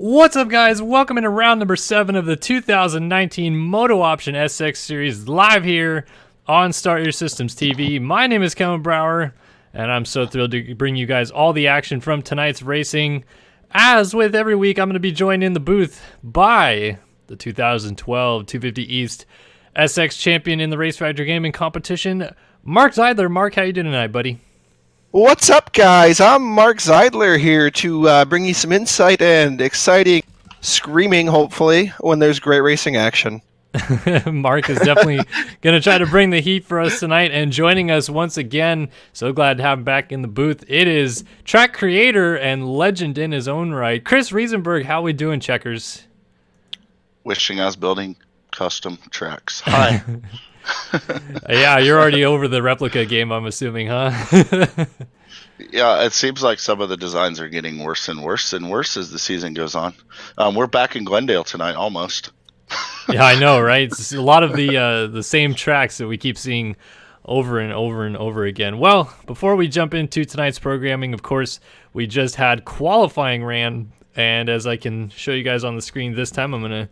What's up, guys? Welcome into round number 7 of the 2019 MotoOption SX Series live here on Start Your Systems TV. My name is Kevin Brower, and I'm so thrilled to bring you guys all the action from tonight's racing. As with every week, I'm going to be joined in the booth by the 2012 250 East SX champion in the Race Factor Gaming competition, Mark Zeidler. Mark, how you doing tonight, buddy? What's up, guys? I'm Mark Zeidler here to bring you some insight and exciting screaming, hopefully, when there's great racing action. Mark is definitely going to try to bring the heat for us tonight, and joining us once again, so glad to have him back in the booth, it is track creator and legend in his own right, Chris Riesenberg. How we doing, Checkers? Wishing I was building custom tracks. Hi. Yeah, you're already over the replica game, I'm assuming, huh? Yeah, it seems like some of the designs are getting worse and worse and worse as the season goes on. We're back in Glendale tonight, almost. Yeah, I know, right? It's a lot of the same tracks that we keep seeing over and over and over again. Well, before we jump into tonight's programming, of course, we just had qualifying ran, and as I can show you guys on the screen this time, I'm going to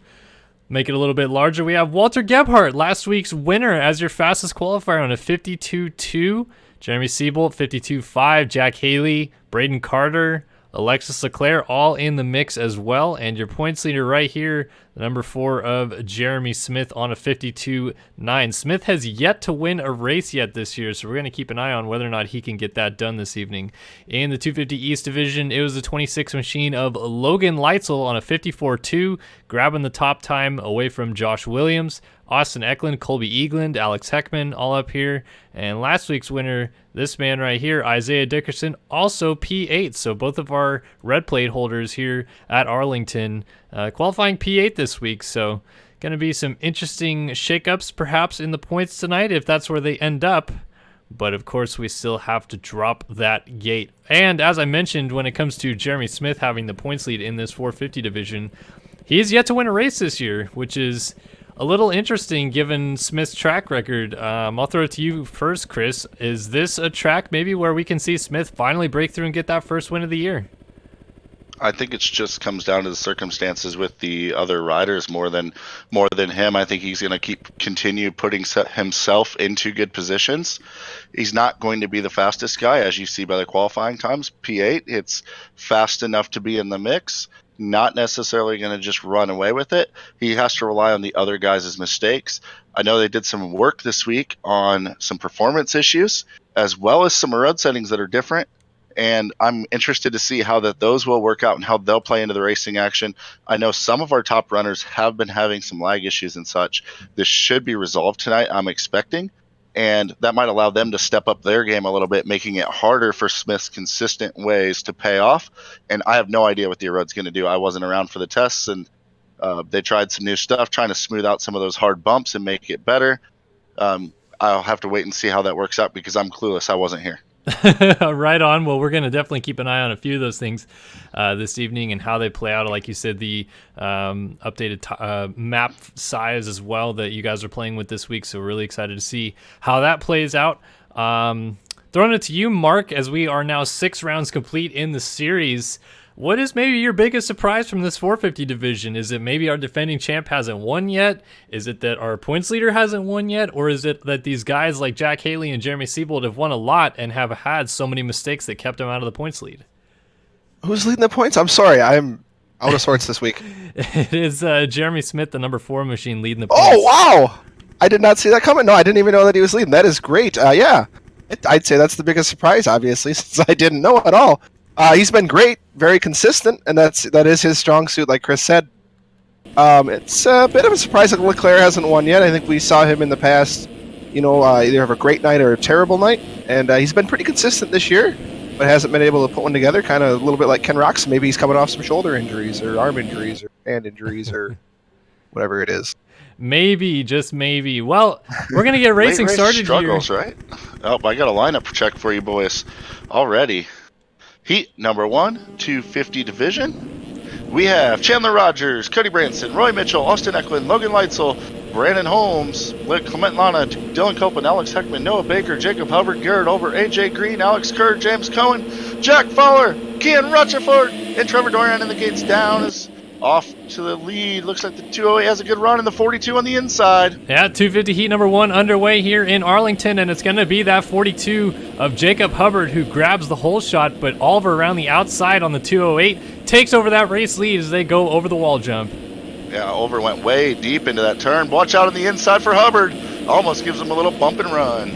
make it a little bit larger. We have Walter Gebhardt, last week's winner, as your fastest qualifier on a 52.2. Jeremy Siebold, 52.5. Jack Haley, Braden Carter, Alexis Leclerc, all in the mix as well. And your points leader right here, the number 4 of Jeremy Smith on a 52.9. Smith has yet to win a race yet this year, so we're going to keep an eye on whether or not he can get that done this evening. In the 250 East Division, it was the 26 machine of Logan Leitzel on a 54.2, grabbing the top time away from Josh Williams. Austin Eklund, Colby Eagland, Alex Heckman, all up here. And last week's winner, this man right here, Isaiah Dickerson, also P8. So both of our red plate holders here at Arlington qualifying P8 this week. So going to be some interesting shakeups perhaps in the points tonight if that's where they end up. But of course, we still have to drop that gate. And as I mentioned, when it comes to Jeremy Smith having the points lead in this 450 division, he is yet to win a race this year, which is a little interesting given Smith's track record. I'll throw it to you first, Chris. Is this a track maybe where we can see Smith finally break through and get that first win of the year? I think it just comes down to the circumstances with the other riders more than him. I think he's going to continue putting himself into good positions. He's not going to be the fastest guy, as you see by the qualifying times. P8, it's fast enough to be in the mix. Not necessarily going to just run away with it. He has to rely on the other guys' mistakes. I know they did some work this week on some performance issues, as well as some road settings that are different. And I'm interested to see how those will work out and how they'll play into the racing action. I know some of our top runners have been having some lag issues and such. This should be resolved tonight, I'm expecting. And that might allow them to step up their game a little bit, making it harder for Smith's consistent ways to pay off. And I have no idea what the road's going to do. I wasn't around for the tests, and they tried some new stuff, trying to smooth out some of those hard bumps and make it better. I'll have to wait and see how that works out because I'm clueless. I wasn't here. Right on. Well, we're going to definitely keep an eye on a few of those things this evening and how they play out. Like you said, the updated map size as well that you guys are playing with this week. So we're really excited to see how that plays out. Throwing it to you, Mark, as we are now 6 rounds complete in the series. What is maybe your biggest surprise from this 450 division? Is it maybe our defending champ hasn't won yet? Is it that our points leader hasn't won yet? Or is it that these guys like Jack Haley and Jeremy Siebold have won a lot and have had so many mistakes that kept them out of the points lead? Who's leading the points? I'm sorry, I'm out of sorts this week. It is Jeremy Smith, the number 4 machine, leading the points. Oh, wow! I did not see that coming. No, I didn't even know that he was leading. That is great. Yeah, I'd say that's the biggest surprise, obviously, since I didn't know at all. He's been great, very consistent, and that is his strong suit, like Chris said. It's a bit of a surprise that Leclerc hasn't won yet. I think we saw him in the past, either have a great night or a terrible night, and he's been pretty consistent this year, but hasn't been able to put one together, kind of a little bit like Ken Rocks. Maybe he's coming off some shoulder injuries or arm injuries or hand injuries or whatever it is. Maybe, just maybe. Well, we're going to get racing started struggles, here. Right? Oh, I got a lineup check for you boys already. Heat number 1, 250 division. We have Chandler Rogers, Cody Branson, Roy Mitchell, Austin Eklund, Logan Leitzel, Brandon Holmes, Clement Lana, Dylan Copeland, Alex Heckman, Noah Baker, Jacob Hubbard, Garrett Over, AJ Green, Alex Kerr, James Cohen, Jack Fowler, Kian Rutherford, and Trevor Dorian in the gates down as off to the lead. Looks like the 208 has a good run, and the 42 on the inside. Yeah, 250 heat number 1 underway here in Arlington, and it's going to be that 42 of Jacob Hubbard who grabs the whole shot, but Oliver around the outside on the 208 takes over that race lead as they go over the wall jump. Yeah, Over went way deep into that turn. Watch out on the inside for Hubbard. Almost gives him a little bump and run.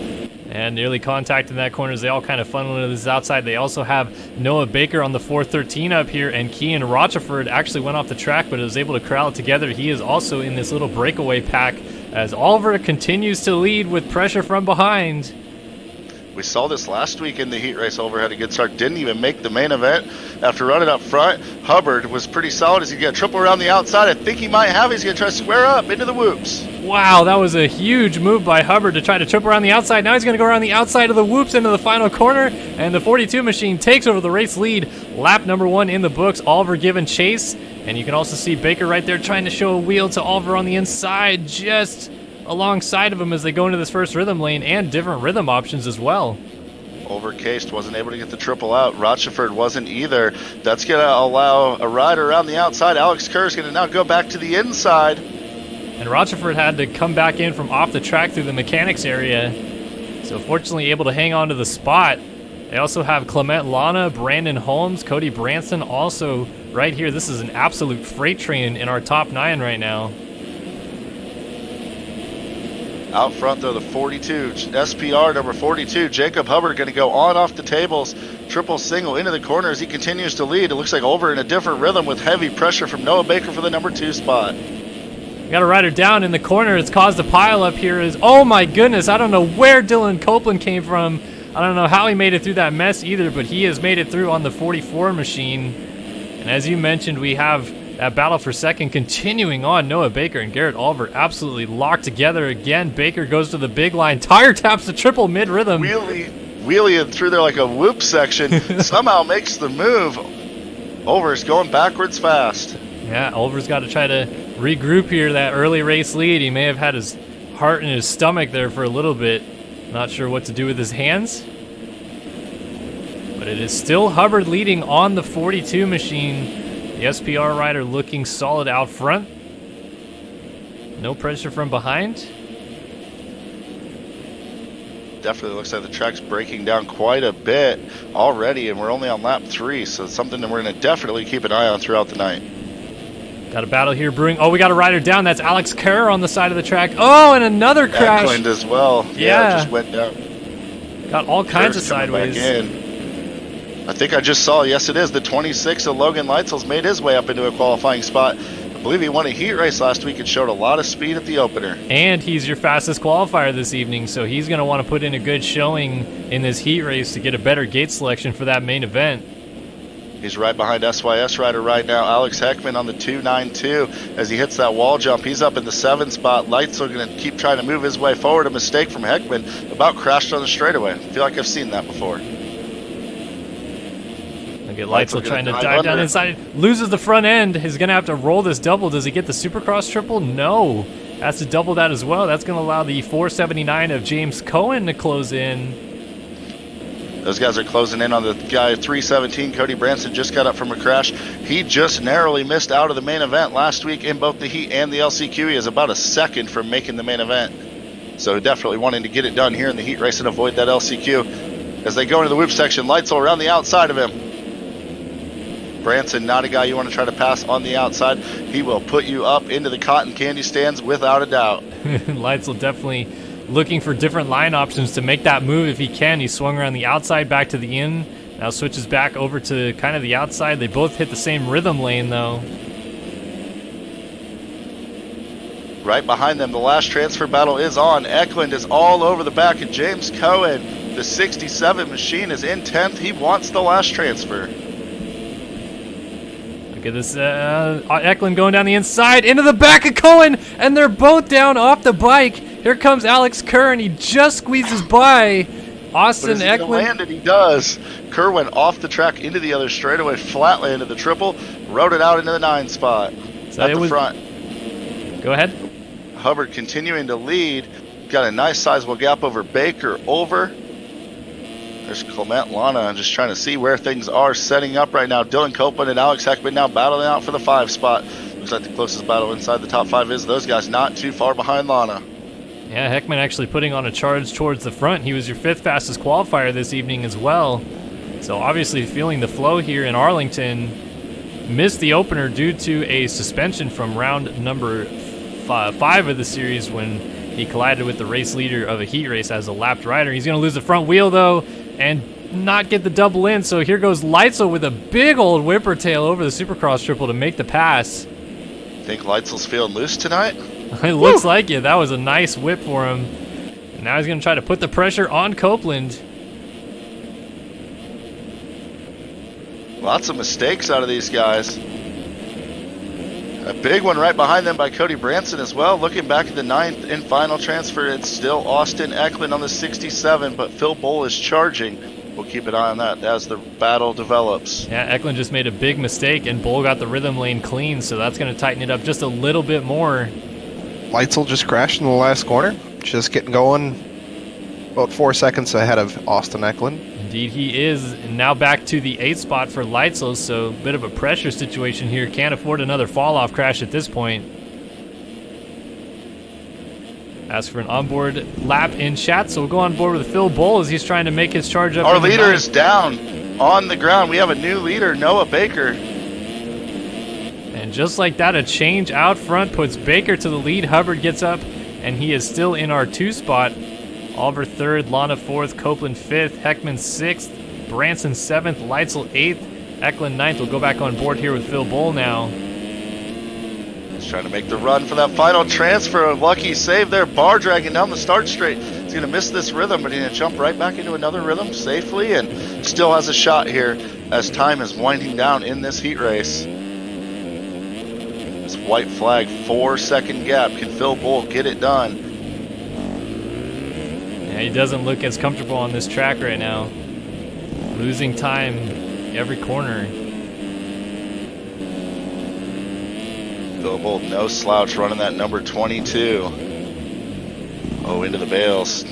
And nearly contacting that corner as they all kind of funnel into this outside. They also have Noah Baker on the 413 up here, and Kean Rochefort actually went off the track, but was able to corral it together. He is also in this little breakaway pack as Oliver continues to lead with pressure from behind. We saw this last week in the heat race. Oliver had a good start. Didn't even make the main event after running up front. Hubbard was pretty solid as he got triple around the outside. I think he might have. He's going to try to square up into the whoops. Wow, that was a huge move by Hubbard to try to trip around the outside. Now he's going to go around the outside of the whoops into the final corner, and the 42 machine takes over the race lead. Lap number 1 in the books. Oliver giving chase, and you can also see Baker right there trying to show a wheel to Oliver on the inside, just alongside of him as they go into this first rhythm lane, and different rhythm options as well. Overcased, wasn't able to get the triple out. Rochefort wasn't either. That's going to allow a rider around the outside. Alex Kerr is going to now go back to the inside. And Rochefort had to come back in from off the track through the mechanics area. So fortunately able to hang on to the spot. They also have Clement Lana, Brandon Holmes, Cody Branson also right here. This is an absolute freight train in our top 9 right now. Out front, though, the 42, SPR number 42, Jacob Hubbard going to go on off the tables, triple single into the corner as he continues to lead. It looks like Over in a different rhythm with heavy pressure from Noah Baker for the number 2 spot. Got a rider down in the corner. It's caused a pile up here. Oh my goodness, I don't know where Dylan Copeland came from. I don't know how he made it through that mess either, but he has made it through on the 44 machine. And as you mentioned, we have that battle for second continuing on. Noah Baker and Garrett Oliver absolutely locked together again. Baker goes to the big line, tire taps the triple mid-rhythm. Wheeling through there like a whoop section, somehow makes the move. Over's going backwards fast. Yeah, Oliver's got to try to regroup here, that early race lead. He may have had his heart in his stomach there for a little bit. Not sure what to do with his hands. But it is still Hubbard leading on the 42 machine. The SPR rider looking solid out front. No pressure from behind. Definitely looks like the track's breaking down quite a bit already, and we're only on lap 3, so it's something that we're going to definitely keep an eye on throughout the night. Got a battle here brewing. Oh, we got a rider down. That's Alex Kerr on the side of the track. Oh, and another crash. Eklund as well. Yeah. Just went down. Got all kinds of Kerr's coming sideways. back in. I think I just saw, yes it is, the 26 of Logan Leitzel's made his way up into a qualifying spot. I believe he won a heat race last week and showed a lot of speed at the opener. And he's your fastest qualifier this evening, so he's going to want to put in a good showing in this heat race to get a better gate selection for that main event. He's right behind SYS rider right now, Alex Heckman on the 292. As he hits that wall jump, he's up in the 7 spot. Leitzel going to keep trying to move his way forward. A mistake from Heckman, about crashed on the straightaway. I feel like I've seen that before. Look at Leitzel trying to dive down inside. Loses the front end. He's going to have to roll this double. Does he get the Supercross triple? No. Has to double that as well. That's going to allow the 479 of James Cohen to close in. Those guys are closing in on the guy 317. Cody Branson just got up from a crash. He just narrowly missed out of the main event last week in both the heat and the LCQ. He is about a second from making the main event. So definitely wanting to get it done here in the heat race and avoid that LCQ. As they go into the whoop section, Leitzel around the outside of him. Branson, not a guy you want to try to pass on the outside. He will put you up into the cotton candy stands without a doubt. Leitzel definitely looking for different line options to make that move if he can. He swung around the outside back to the in. Now switches back over to kind of the outside. They both hit the same rhythm lane though. Right behind them, the last transfer battle is on. Eklund is all over the back of James Cohen. The 67 machine is in 10th. He wants the last transfer. Look at this, Eklund going down the inside, into the back of Cohen, and they're both down off the bike. Here comes Alex Kerr, and he just squeezes by Austin Eklund. Landed, he does. Kerr went off the track into the other straightaway, flat landed the triple, rode it out into the 9 spot So at the front. Go ahead. Hubbard continuing to lead, got a nice sizable gap over Baker over. There's Clement Lana just trying to see where things are setting up right now. Dylan Copeland and Alex Heckman now battling out for the 5 spot. Looks like the closest battle inside the top 5 is those guys not too far behind Lana. Yeah, Heckman actually putting on a charge towards the front. He was your 5th fastest qualifier this evening as well. So obviously feeling the flow here in Arlington. Missed the opener due to a suspension from round number 5 of the series when he collided with the race leader of a heat race as a lapped rider. He's going to lose the front wheel though and not get the double in. So here goes Leitzel with a big old whipper tail over the Supercross triple to make the pass. Think Leitzel's feeling loose tonight? It looks like it. That was a nice whip for him. And now he's going to try to put the pressure on Copeland. Lots of mistakes out of these guys. A big one right behind them by Cody Branson as well. Looking back at the 9th and final transfer, it's still Austin Eklund on the 67, but Phil Bull is charging. We'll keep an eye on that as the battle develops. Yeah, Eklund just made a big mistake, and Bull got the rhythm lane clean, so that's going to tighten it up just a little bit more. Leitzel just crashed in the last corner. Just getting going about 4 seconds ahead of Austin Eklund. Indeed he is. And now back to the 8th spot for Leitzel, so a bit of a pressure situation here. Can't afford another fall-off crash at this point. Ask for an onboard lap in chat, so we'll go on board with Phil Bull as he's trying to make his charge up. Our leader is down on the ground. We have a new leader, Noah Baker. And just like that, a change out front puts Baker to the lead. Hubbard gets up, and he is still in our 2 spot. Oliver 3rd, Lana 4th, Copeland 5th, Heckman 6th, Branson 7th, Leitzel 8th, Eklund 9th. We'll go back on board here with Phil Bull now. He's trying to make the run for that final transfer. A lucky save there. Bar dragging down the start straight. He's going to miss this rhythm, but he's going to jump right back into another rhythm safely and still has a shot here as time is winding down in this heat race. This white flag, 4-second gap. Can Phil Bull get it done? Yeah, he doesn't look as comfortable on this track right now. Losing time every corner. Phil Bull, no slouch, running that number 22. Oh, into the bales.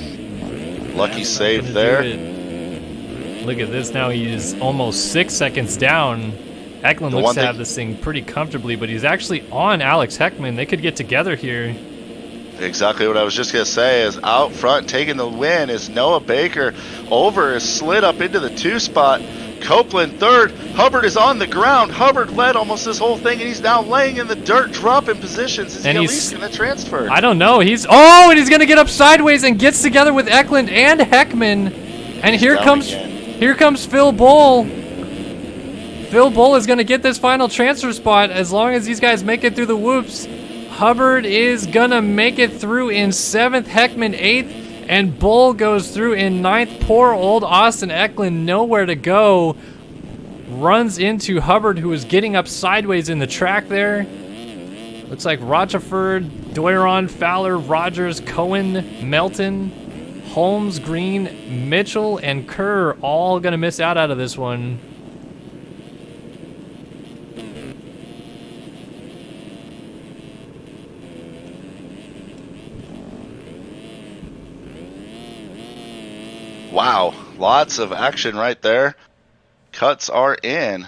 Lucky save there. Look at this now. He's almost 6 seconds down. Eklund looks to have this thing pretty comfortably, but he's actually on Alex Heckman. They could get together here. Exactly what I was just going to say is out front taking the win is Noah Baker. Over is slid up into the 2 spot. Copeland 3rd. Hubbard is on the ground. Hubbard led almost this whole thing, and he's now laying in the dirt, dropping positions. Is he at least going to transfer? I don't know. And he's going to get up sideways and gets together with Eklund and Heckman. And here comes Phil Bull. Phil Bull is going to get this final transfer spot as long as these guys make it through the whoops. Hubbard is going to make it through in 7th, Heckman 8th, and Bull goes through in 9th. Poor old Austin Eklund, nowhere to go. Runs into Hubbard, who is getting up sideways in the track there. Looks like Rochefort, Doiron, Fowler, Rogers, Cohen, Melton, Holmes, Green, Mitchell, and Kerr all going to miss out of this one. Wow, lots of action right there. Cuts are in.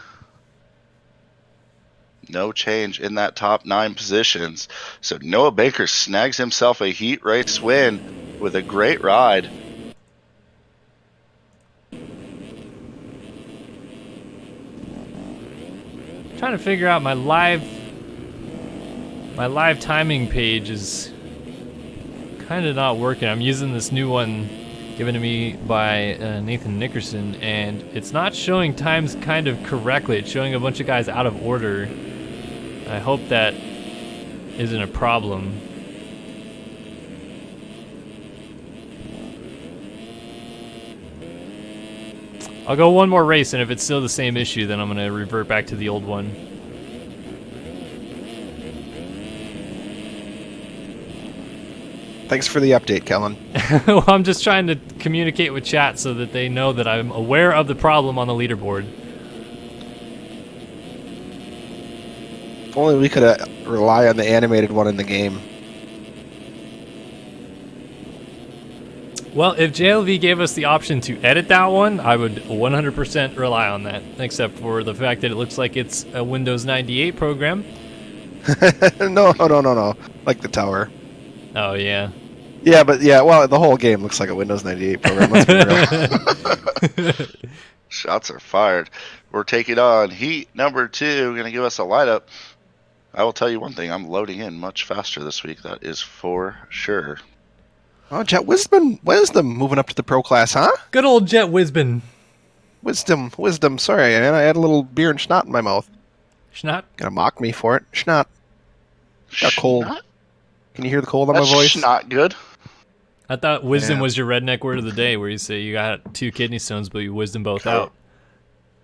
No change in that top 9 positions. So Noah Baker snags himself a heat race win with a great ride. Trying to figure out my live timing page is kind of not working. I'm using this new one given to me by Nathan Nickerson, and it's not showing times kind of correctly. It's showing a bunch of guys out of order. I hope that isn't a problem. I'll go one more race, and if it's still the same issue, then I'm going to revert back to the old one. Thanks for the update, Kellen. Well, I'm just trying to communicate with chat so that they know that I'm aware of the problem on the leaderboard. If only we could rely on the animated one in the game. Well, if JLV gave us the option to edit that one, I would 100% rely on that, except for the fact that it looks like it's a Windows 98 program. No. Like the tower. Oh, yeah. Yeah, but well, the whole game looks like a Windows 98 program. Let's be real. Shots are fired. We're taking on heat number 2. Going to give us a lineup. I will tell you one thing. I'm loading in much faster this week. That is for sure. Oh, Jet Wisdom moving up to the pro class, huh? Good old Jet Wisbin. Wisdom. Sorry, man. I had a little beer and schnot in my mouth. Schnot? Gonna mock me for it. Schnot. Got cold. Schnot? Can you hear the cold on That's my voice? not good. I thought wisdom Yeah. was your redneck word of the day, where you say you got 2 kidney stones, but you wisdom both Oh. out.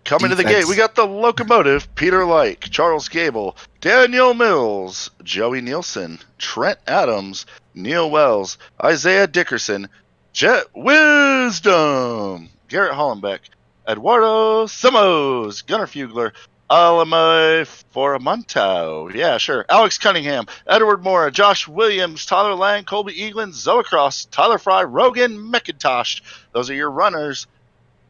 Coming to the Defense. gate, we got the locomotive, Peter Lyke, Charles Gable, Daniel Mills, Joey Nielsen, Trent Adams, Neil Wells, Isaiah Dickerson, Jet Wisdom, Garrett Hollenbeck, Eduardo Samos, Gunnar Fugler, Alama Foramonto, yeah, sure, Alex Cunningham, Edward Mora, Josh Williams, Tyler Lang, Colby Eaglin, Zoe Cross, Tyler Fry, Rogan McIntosh. Those are your runners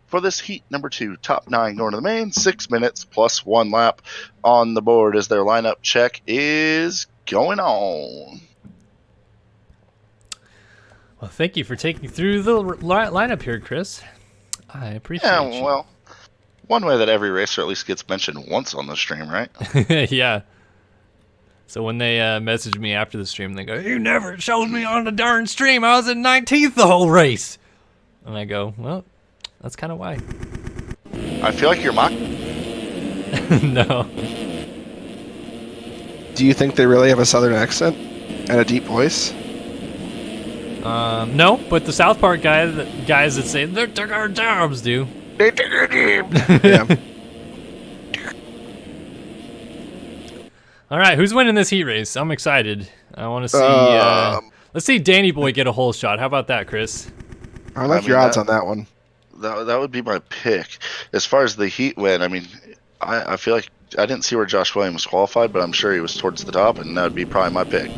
for this heat number 2, top 9 going to the main, 6 minutes plus 1 lap on the board as their lineup check is going on. Well, thank you for taking me through the lineup here, Chris. I appreciate Yeah, you. well, one way that every racer at least gets mentioned once on the stream, right? Yeah. So when they message me after the stream, they go, "You never showed me on the darn stream. I was in 19th the whole race." And I go, "Well, that's kind of why." I feel like you're No. Do you think they really have a southern accent and a deep voice? No, but the South Park guys that say they took our jobs do. Yeah. All right, who's winning this heat race? I'm excited. I want to see. Let's see Danny Boy get a hole shot. How about that, Chris? I like your odds on that one. that would be my pick. As far as the heat win, I mean, I feel like I didn't see where Josh Williams qualified, but I'm sure he was towards the top, and that would be probably my pick.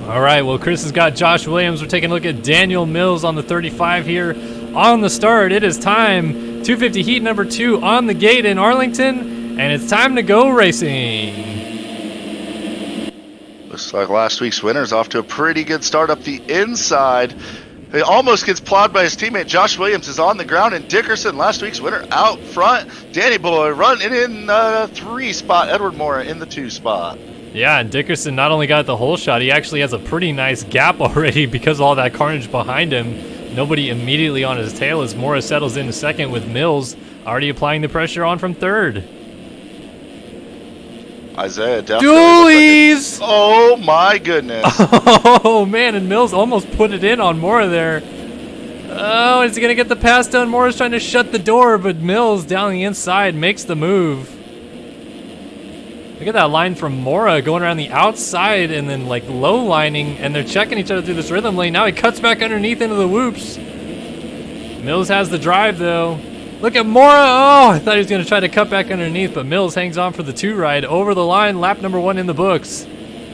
All right, well, Chris has got Josh Williams. We're taking a look at Daniel Mills on the 35 here on the start. It is time. 250 heat number 2 on the gate in Arlington, and it's time to go racing. Looks like last week's winner is off to a pretty good start up the inside. He almost gets plowed by his teammate. Josh Williams is on the ground, and Dickerson, last week's winner, out front. Danny Boy running in the 3 spot. Edward Mora in the 2 spot. Yeah, and Dickerson not only got the hole shot, he actually has a pretty nice gap already because of all that carnage behind him. Nobody immediately on his tail as Mora settles into second with Mills already applying the pressure on from third. Isaiah definitely. Dualies! Oh my goodness. Oh man, and Mills almost put it in on Mora there. Oh, is he gonna get the pass done? Mora's trying to shut the door, but Mills down the inside makes the move. Look at that line from Mora going around the outside and then like low lining, and they're checking each other through this rhythm lane. Now he cuts back underneath into the whoops. Mills has the drive though. Look at Mora. Oh, I thought he was going to try to cut back underneath, but Mills hangs on for the 2 ride over the line. Lap number 1 in the books.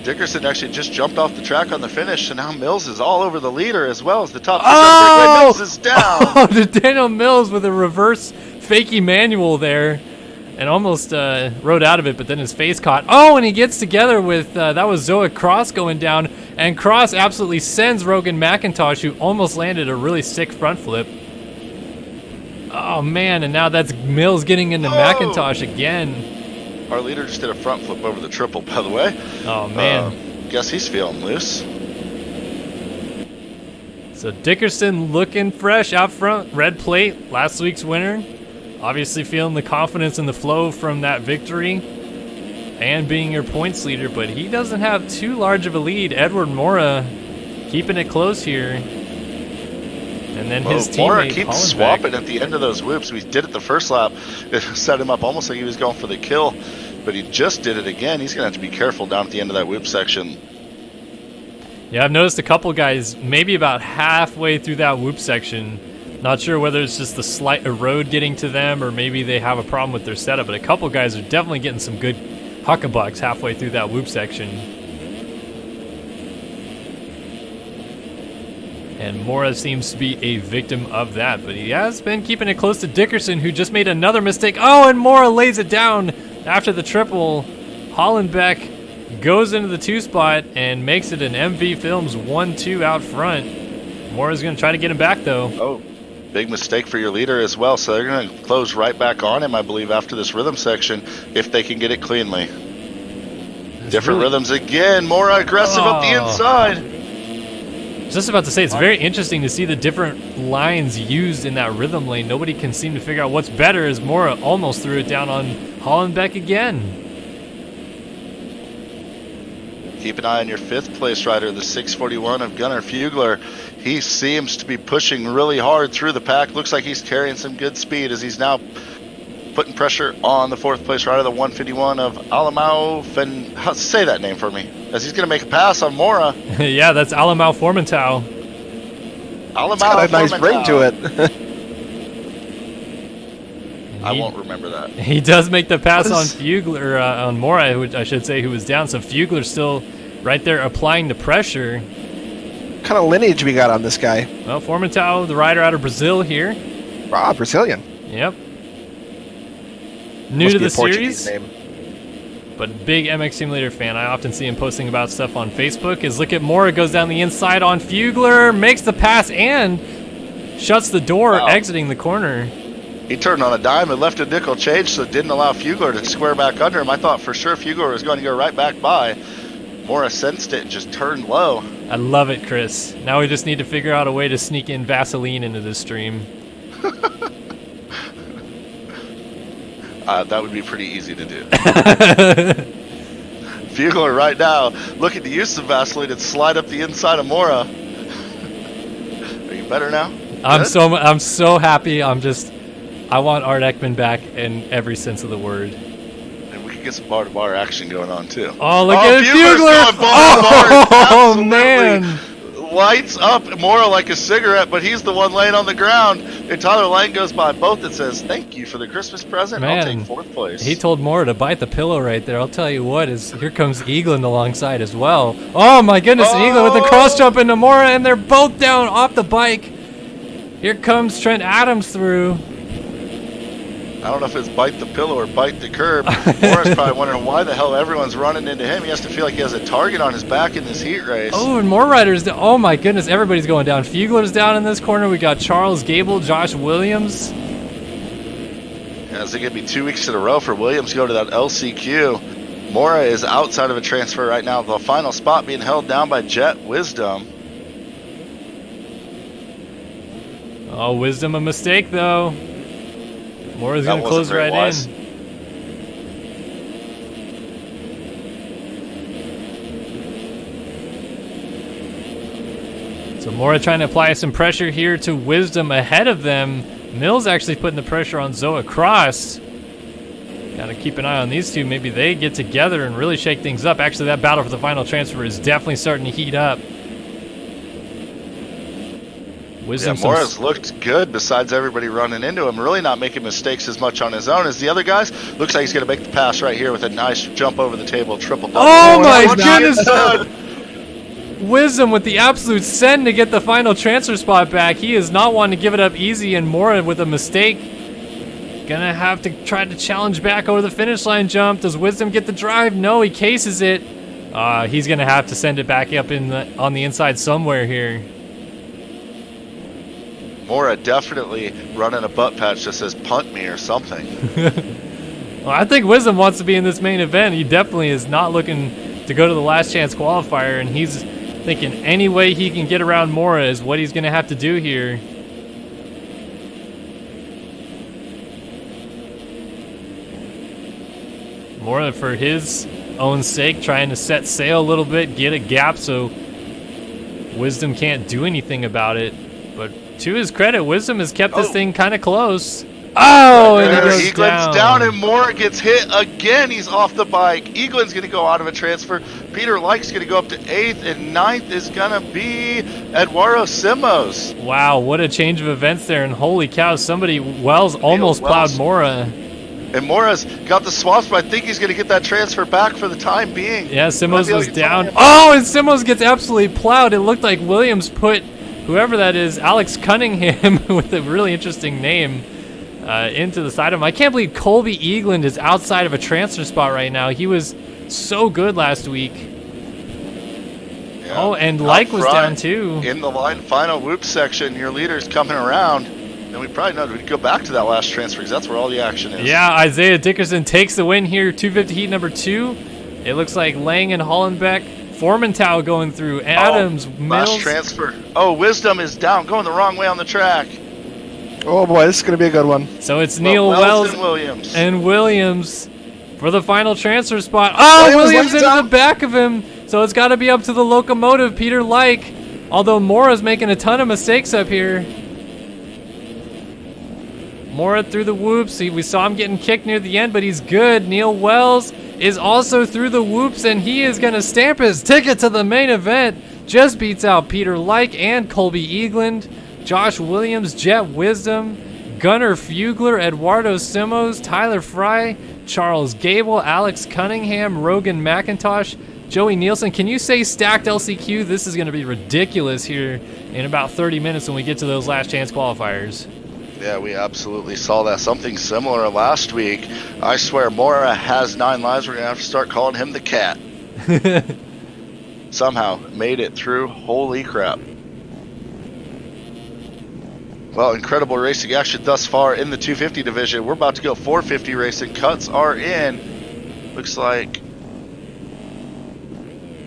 Dickerson actually just jumped off the track on the finish, and now Mills is all over the leader as well as the top. Oh! Mills is down. Oh, the Daniel Mills with a reverse fakey manual there and almost rode out of it, but then his face caught. Oh, and he gets together with, that was Zoe Cross going down, and Cross absolutely sends Rogan McIntosh, who almost landed a really sick front flip. Oh, man, and now that's Mills getting into McIntosh again. Our leader just did a front flip over the triple, by the way. Oh, man. Guess he's feeling loose. So Dickerson looking fresh out front, red plate, last week's winner. Obviously feeling the confidence and the flow from that victory and being your points leader, but he doesn't have too large of a lead. Edward Mora keeping it close here. And then his Mora teammate keeps Hollenbeck. swapping at the end of those whoops. We did it the first lap. It set him up almost like he was going for the kill, but he just did it again. He's going to have to be careful down at the end of that whoop section. Yeah, I've noticed a couple guys maybe about halfway through that whoop section. Not sure whether it's just the slight erode getting to them or maybe they have a problem with their setup, but a couple guys are definitely getting some good huckabucks halfway through that whoop section. And Mora seems to be a victim of that, but he has been keeping it close to Dickerson, who just made another mistake. Oh, and Mora lays it down after the triple. Hollenbeck goes into the 2 spot and makes it an MV Films 1-2 out front. Mora's going to try to get him back, though. Oh, big mistake for your leader as well. So they're going to close right back on him, I believe, after this rhythm section, if they can get it cleanly. Different rhythms again. Mora aggressive up the inside. Just about to say, it's very interesting to see the different lines used in that rhythm lane. Nobody can seem to figure out what's better, as Mora almost threw it down on Hollenbeck again. Keep an eye on your 5th place rider, the 641 of Gunnar Fugler. He seems to be pushing really hard through the pack. Looks like he's carrying some good speed as he's now putting pressure on the 4th place rider, the 151 of Alamau say that name for me, as he's going to make a pass on Mora. Yeah, that's Alamau Formental. It's got a nice ring to it. I won't remember that. He does make the pass on Fugler, on Mora, I should say, who was down. So Fugler's still right there applying the pressure. What kind of lineage we got on this guy? Well, Formental, the rider out of Brazil here. Ah, Brazilian. Yep. New to the series, name. but big MX Simulator fan. I often see him posting about stuff on Facebook. Is look at Mora goes down the inside on Fugler, makes the pass and shuts the door, exiting the corner. He turned on a dime and left a nickel change, so it didn't allow Fugler to square back under him. I thought for sure Fugler was going to go right back by. Mora sensed it and just turned low. I love it, Chris. Now we just need to figure out a way to sneak in Vaseline into this stream. That would be pretty easy to do. Fugler right now looking to use some Vaseline and slide up the inside of Mora. Are you better now? I'm so happy. I want Art Ekman back in every sense of the word. And we could get some bar-to-bar action going on too. Oh, look at Fugler! Oh man! Lights up Mora like a cigarette, but he's the one laying on the ground. And Tyler Lang goes by both and says, "Thank you for the Christmas present. Man, I'll take 4th place." He told Mora to bite the pillow right there. I'll tell you what, here comes Eaglin alongside as well. Oh my goodness, Eaglin with the cross jump into Mora, and they're both down off the bike. Here comes Trent Adams through. I don't know if it's bite the pillow or bite the curb. Mora's probably wondering why the hell everyone's running into him. He has to feel like he has a target on his back in this heat race. Oh, and more riders. Oh my goodness, everybody's going down. Fugler's down in this corner. We got Charles Gable, Josh Williams. Yeah, is it going to be 2 weeks in a row for Williams to go to that LCQ? Mora is outside of a transfer right now. The final spot being held down by Jet Wisdom. Oh, Wisdom a mistake though. Mora's going to close right in. So Mora trying to apply some pressure here to Wisdom ahead of them. Mills actually putting the pressure on Zoa Cross. Got to keep an eye on these two. Maybe they get together and really shake things up. Actually, that battle for the final transfer is definitely starting to heat up. Wisdom, Mora's looked good besides everybody running into him. Really not making mistakes as much on his own as the other guys. Looks like he's going to make the pass right here with a nice jump over the table, triple double. Oh my goodness! Wisdom with the absolute send to get the final transfer spot back. He is not wanting to give it up easy, and Mora with a mistake. Gonna have to try to challenge back over the finish line jump. Does Wisdom get the drive? No, he cases it. He's gonna have to send it back up on the inside somewhere here. Mora definitely running a butt patch that says punt me or something. Well, I think Wisdom wants to be in this main event. He definitely is not looking to go to the last chance qualifier, and he's thinking any way he can get around Mora is what he's going to have to do here. Mora, for his own sake, trying to set sail a little bit, get a gap so Wisdom can't do anything about it. But to his credit, Wisdom has kept this thing kind of close. Oh, and he goes down, and Mora gets hit again. He's off the bike. Eaglin's going to go out of a transfer. Peter Like's going to go up to 8th, and 9th is going to be Eduardo Simos. Wow, what a change of events there, and holy cow, Wells almost plowed Mora. And Mora's got the swaps, but I think he's going to get that transfer back for the time being. Yeah, Simos was down. Oh, and Simos gets absolutely plowed. It looked like Williams put whoever that is, Alex Cunningham with a really interesting name, into the side of him. I can't believe Colby Eagland is outside of a transfer spot right now. He was so good last week. Yeah. Oh, and Like was down too. In the final whoop section, your leader's coming around. And we probably know we'd go back to that last transfer because that's where all the action is. Yeah, Isaiah Dickerson takes the win here, 250 heat number 2. It looks like Lang and Hollenbeck, Formantow going through, Adams, Mills. Last transfer. Oh, Wisdom is down, going the wrong way on the track. Oh boy, this is going to be a good one. So it's Neil Wells and Williams for the final transfer spot. Oh, Williams into the back of him. So it's got to be up to the locomotive, Peter Like. Although Mora's making a ton of mistakes up here. Mora through the whoops. We saw him getting kicked near the end, but he's good. Neil Wells is also through the whoops, and he is going to stamp his ticket to the main event. Just beats out Peter Like and Colby Eagland. Josh Williams, Jet Wisdom, Gunnar Fugler, Eduardo Simos, Tyler Fry, Charles Gable, Alex Cunningham, Rogan McIntosh, Joey Nielsen. Can you say stacked LCQ? This is going to be ridiculous here in about 30 minutes when we get to those last chance qualifiers. Yeah, we absolutely saw that. Something similar last week. I swear, Mora has 9 lives. We're going to have to start calling him the cat. Somehow made it through. Holy crap. Well, incredible racing action thus far in the 250 division. We're about to go 450 racing. Cuts are in. Looks like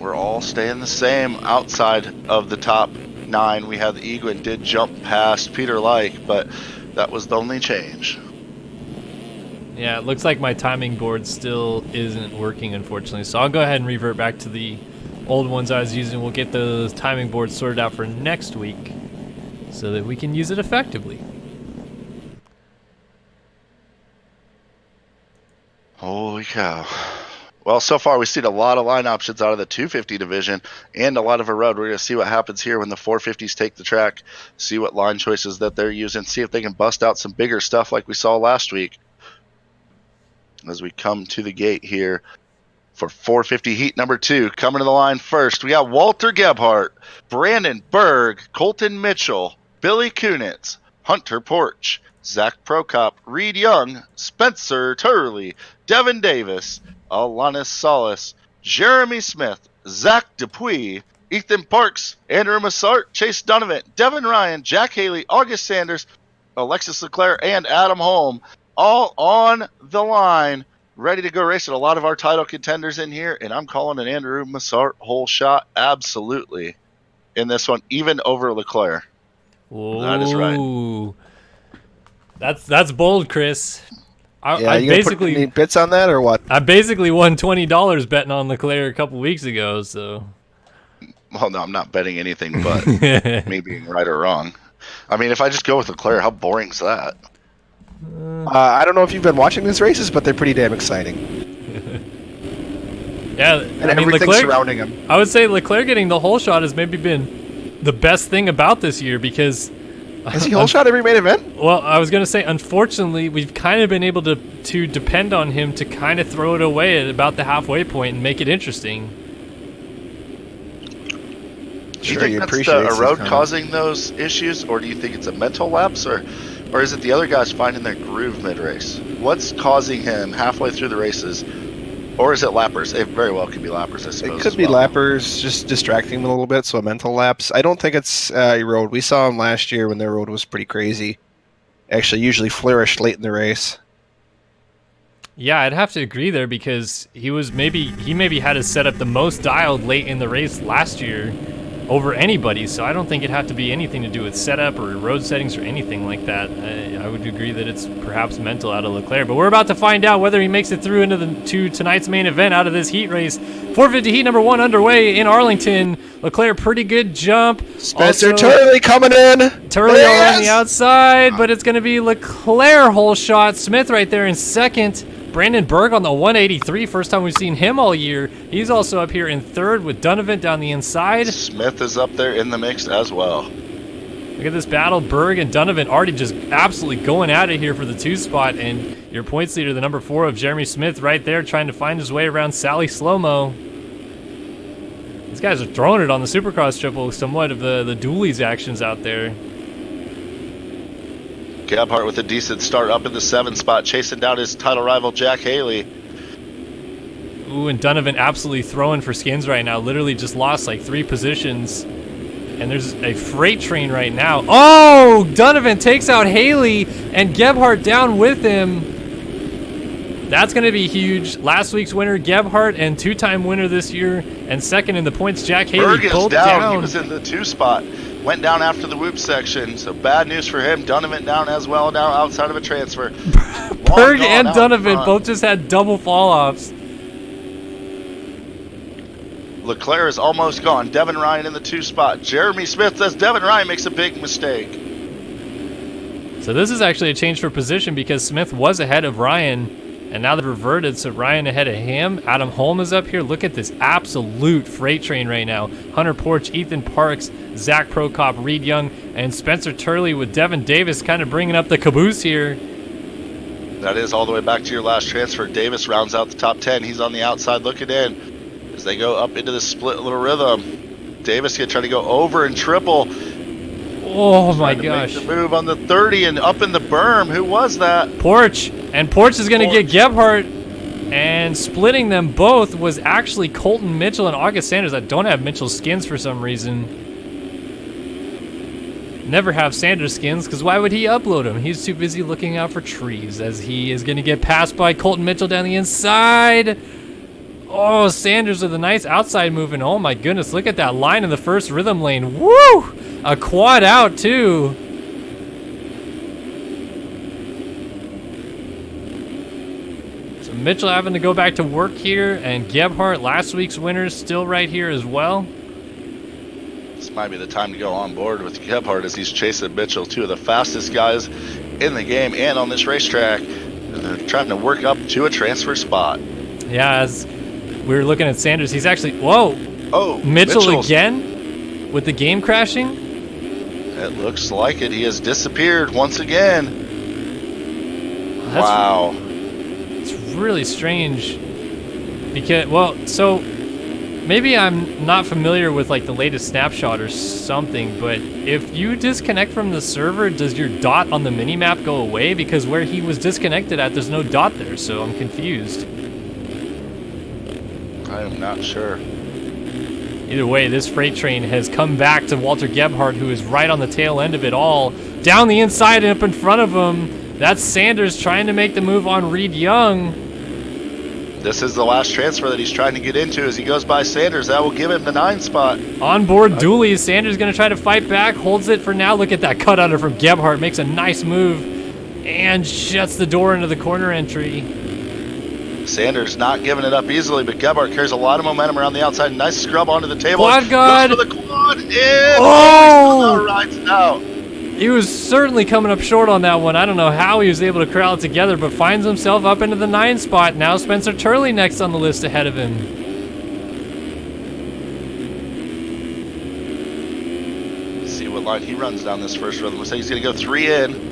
we're all staying the same outside of the top 9. We have the Eaglen did jump past Peter Like, but that was the only change. Yeah, it looks like my timing board still isn't working, unfortunately. So I'll go ahead and revert back to the old ones I was using. We'll get those timing boards sorted out for next week so that we can use it effectively. Holy cow. Well, so far we've seen a lot of line options out of the 250 division and a lot of a road. We're going to see what happens here when the 450s take the track, see what line choices that they're using, see if they can bust out some bigger stuff like we saw last week. As we come to the gate here for 450 heat number 2, coming to the line first, we got Walter Gebhardt, Brandon Berg, Colton Mitchell, Billy Kunitz, Hunter Porch, Zach Prokop, Reed Young, Spencer Turley, Devin Davis, Alanis Solis, Jeremy Smith, Zach Dupuis, Ethan Parks, Andrew Massart, Chase Donovan, Devin Ryan, Jack Haley, August Sanders, Alexis Leclerc, and Adam Holm, all on the line, ready to go racing. A lot of our title contenders in here, and I'm calling an Andrew Massart whole shot absolutely in this one, even over Leclerc. Ooh, that is right. That's bold, Chris. I you basically put any bits on that or what? I basically won $20 betting on Leclerc a couple weeks ago. So, well, no, I'm not betting anything but me being right or wrong. I mean, if I just go with Leclerc, how boring is that? I don't know if you've been watching these races, but they're pretty damn exciting. Yeah, and everything Leclerc, surrounding him. I would say Leclerc getting the whole shot has maybe been the best thing about this year because. Has he whole shot every main event? Well, I was going to say, unfortunately, we've kind of been able to depend on him to kind of throw it away at about the halfway point and make it interesting. Sure, do you think that's the road causing those issues, or do you think it's a mental lapse, or is it the other guys finding their groove mid-race? What's causing him halfway through the races, or is it lappers? It very well could be lappers, I suppose. It could be lappers just distracting him a little bit, so a mental lapse. I don't think it's road. We saw him last year when their road was pretty crazy. Actually, usually flourished late in the race. Yeah, I'd have to agree there because he maybe had his setup the most dialed late in the race last year over anybody, so I don't think it'd have to be anything to do with setup or road settings or anything like that. I would agree that it's perhaps mental out of Leclerc, but we're about to find out whether he makes it through to tonight's main event out of this heat race. 450 heat number 1 underway in Arlington. Leclerc, pretty good jump. Spencer Turley coming in. Turley on the outside, but it's going to be Leclerc whole shot. Smith right there in second. Brandon Berg on the 183, first time we've seen him all year. He's also up here in third with Donovan down the inside. Smith is up there in the mix as well. Look at this battle. Berg and Donovan already just absolutely going at it here for the 2 spot. And your points leader, the number 4 of Jeremy Smith right there, trying to find his way around Sally Slow-Mo. These guys are throwing it on the Supercross triple, somewhat of the dualies actions out there. Gebhardt with a decent start up in the 7th spot, chasing down his title rival Jack Haley. Ooh, and Donovan absolutely throwing for skins right now. Literally just lost like 3 positions. And there's a freight train right now. Oh, Donovan takes out Haley and Gebhardt down with him. That's going to be huge. Last week's winner, Gebhardt, and 2-time winner this year, and second in the points, Jack Haley. Berg is both down. He was in the 2 spot. Went down after the whoop section, so bad news for him. Donovan down as well now outside of a transfer. Berg and Donovan both just had double fall-offs. Leclerc is almost gone. Devin Ryan in the 2 spot. Jeremy Smith says Devin Ryan makes a big mistake. So this is actually a change for position because Smith was ahead of Ryan. And now they've reverted, so Ryan ahead of him. Adam Holm is up here. Look at this absolute freight train right now. Hunter Porch, Ethan Parks, Zach Prokop, Reed Young, and Spencer Turley with Devin Davis kind of bringing up the caboose here. That is all the way back to your last transfer. Davis rounds out the top 10. He's on the outside looking in as they go up into the split little rhythm. Davis going to try to go over and triple. Oh my gosh. Make the move on the 30 and up in the berm. Who was that? Porch. And Porch is going to get Gebhardt. And splitting them both was actually Colton Mitchell and August Sanders. I don't have Mitchell's skins for some reason. Never have Sanders skins, because why would he upload them? He's too busy looking out for trees as he is going to get passed by Colton Mitchell down the inside. Oh, Sanders with a nice outside move. And oh my goodness, look at that line in the first rhythm lane. Woo! A quad out, too. So Mitchell having to go back to work here, and Gebhardt, last week's winner, still right here as well. This might be the time to go on board with Gebhardt as he's chasing Mitchell, 2 of the fastest guys in the game and on this racetrack. And they're trying to work up to a transfer spot. Yeah, as we were looking at Sanders, he's actually... Whoa! Oh, Mitchell again? With the game crashing? It looks like it. He has disappeared once again. Wow. It's really strange. Because, well, so maybe I'm not familiar with like the latest snapshot or something, but if you disconnect from the server, does your dot on the minimap go away? Because where he was disconnected at, there's no dot there, so I'm confused. I am not sure. Either way, this freight train has come back to Walter Gebhardt, who is right on the tail end of it all. Down the inside and up in front of him, that's Sanders trying to make the move on Reed Young. This is the last transfer that he's trying to get into as he goes by Sanders. That will give him the 9 spot. On board dualies, Sanders going to try to fight back, holds it for now. Look at that cut under from Gebhardt, makes a nice move, and shuts the door into the corner entry. Sanders not giving it up easily, but Gebhardt carries a lot of momentum around the outside. Nice scrub onto the table. Quad guard. Goes for the quad in. Oh! Rides it out. He was certainly coming up short on that one. I don't know how he was able to corral it together, but finds himself up into the 9 spot. Now Spencer Turley next on the list ahead of him. Let's see what line he runs down this first rhythm. Looks like he's going to go 3 in.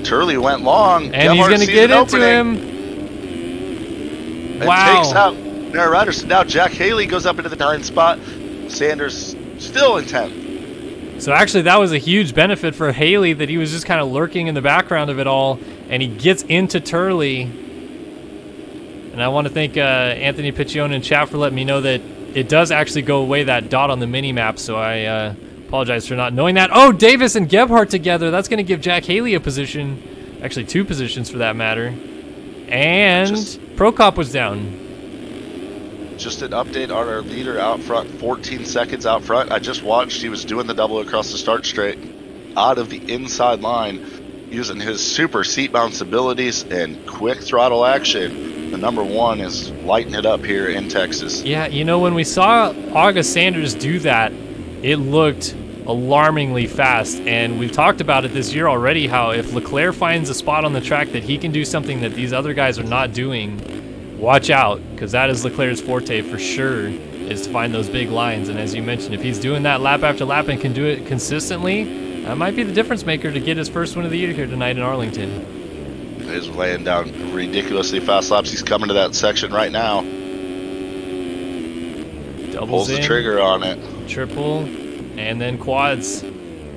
Turley went long. And he's going to get into him. Wow. Takes out Mary Ryder. Now Jack Haley goes up into the 9 spot. Sanders still in 10th. So actually that was a huge benefit for Haley, that he was just kind of lurking in the background of it all, and he gets into Turley. And I want to thank Anthony Piccione in chat for letting me know that it does actually go away, that dot on the mini-map, so I apologize for not knowing that. Oh, Davis and Gebhardt together. That's going to give Jack Haley a position. Actually, 2 positions for that matter. And Prokop was down. Just an update on our leader out front, 14 seconds out front. I just watched, he was doing the double across the start straight out of the inside line using his super seat bounce abilities and quick throttle action. The number 1 is lighting it up here in Texas. Yeah, you know, when we saw August Sanders do that, it looked alarmingly fast, and we've talked about it this year already, how if Leclerc finds a spot on the track that he can do something that these other guys are not doing, watch out, because that is Leclerc's forte for sure, is to find those big lines. And as you mentioned, if he's doing that lap after lap and can do it consistently, that might be the difference maker to get his first win of the year here tonight in Arlington. He's laying down ridiculously fast laps. He's coming to that section right now. Doubles pulls the in, trigger on it. triple, and then quads.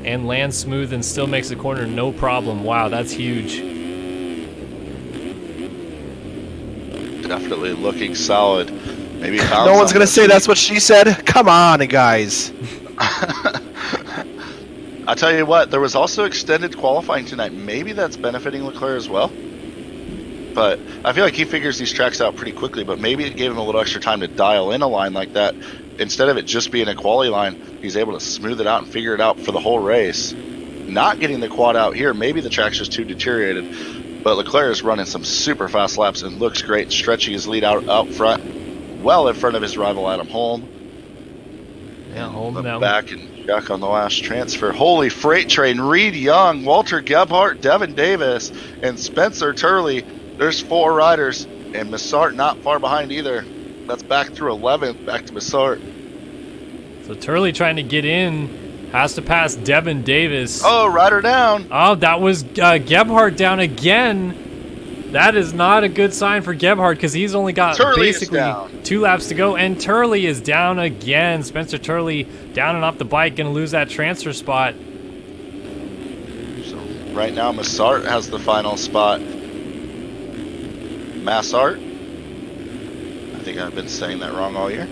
And lands smooth and still makes the corner no problem. Wow, that's huge. Definitely looking solid. Maybe No one's going to say that's what she said. Come on, guys. I tell you what, there was also extended qualifying tonight. Maybe that's benefiting Leclerc as well. But I feel like he figures these tracks out pretty quickly, but maybe it gave him a little extra time to dial in a line like that. Instead of it just being a quali line, he's able to smooth it out and figure it out for the whole race. Not getting the quad out here, maybe the track's just too deteriorated. But Leclerc is running some super fast laps and looks great, stretching his lead out front, well in front of his rival Adam Holm. Yeah, Holm now Back and Jack on the last transfer. Holy freight train. Reed Young, Walter Gebhardt, Devin Davis, and Spencer Turley. There's 4 riders, and Massart not far behind either. That's back through 11th, back to Massart. So Turley trying to get in, has to pass Devin Davis. Oh, rider down. Oh, that was Gebhardt down again. That is not a good sign for Gebhardt because he's only got Turley basically is down. 2 laps to go, and Turley is down again. Spencer Turley down and off the bike, going to lose that transfer spot. So right now, Massart has the final spot. Massart. I think I've been saying that wrong all year.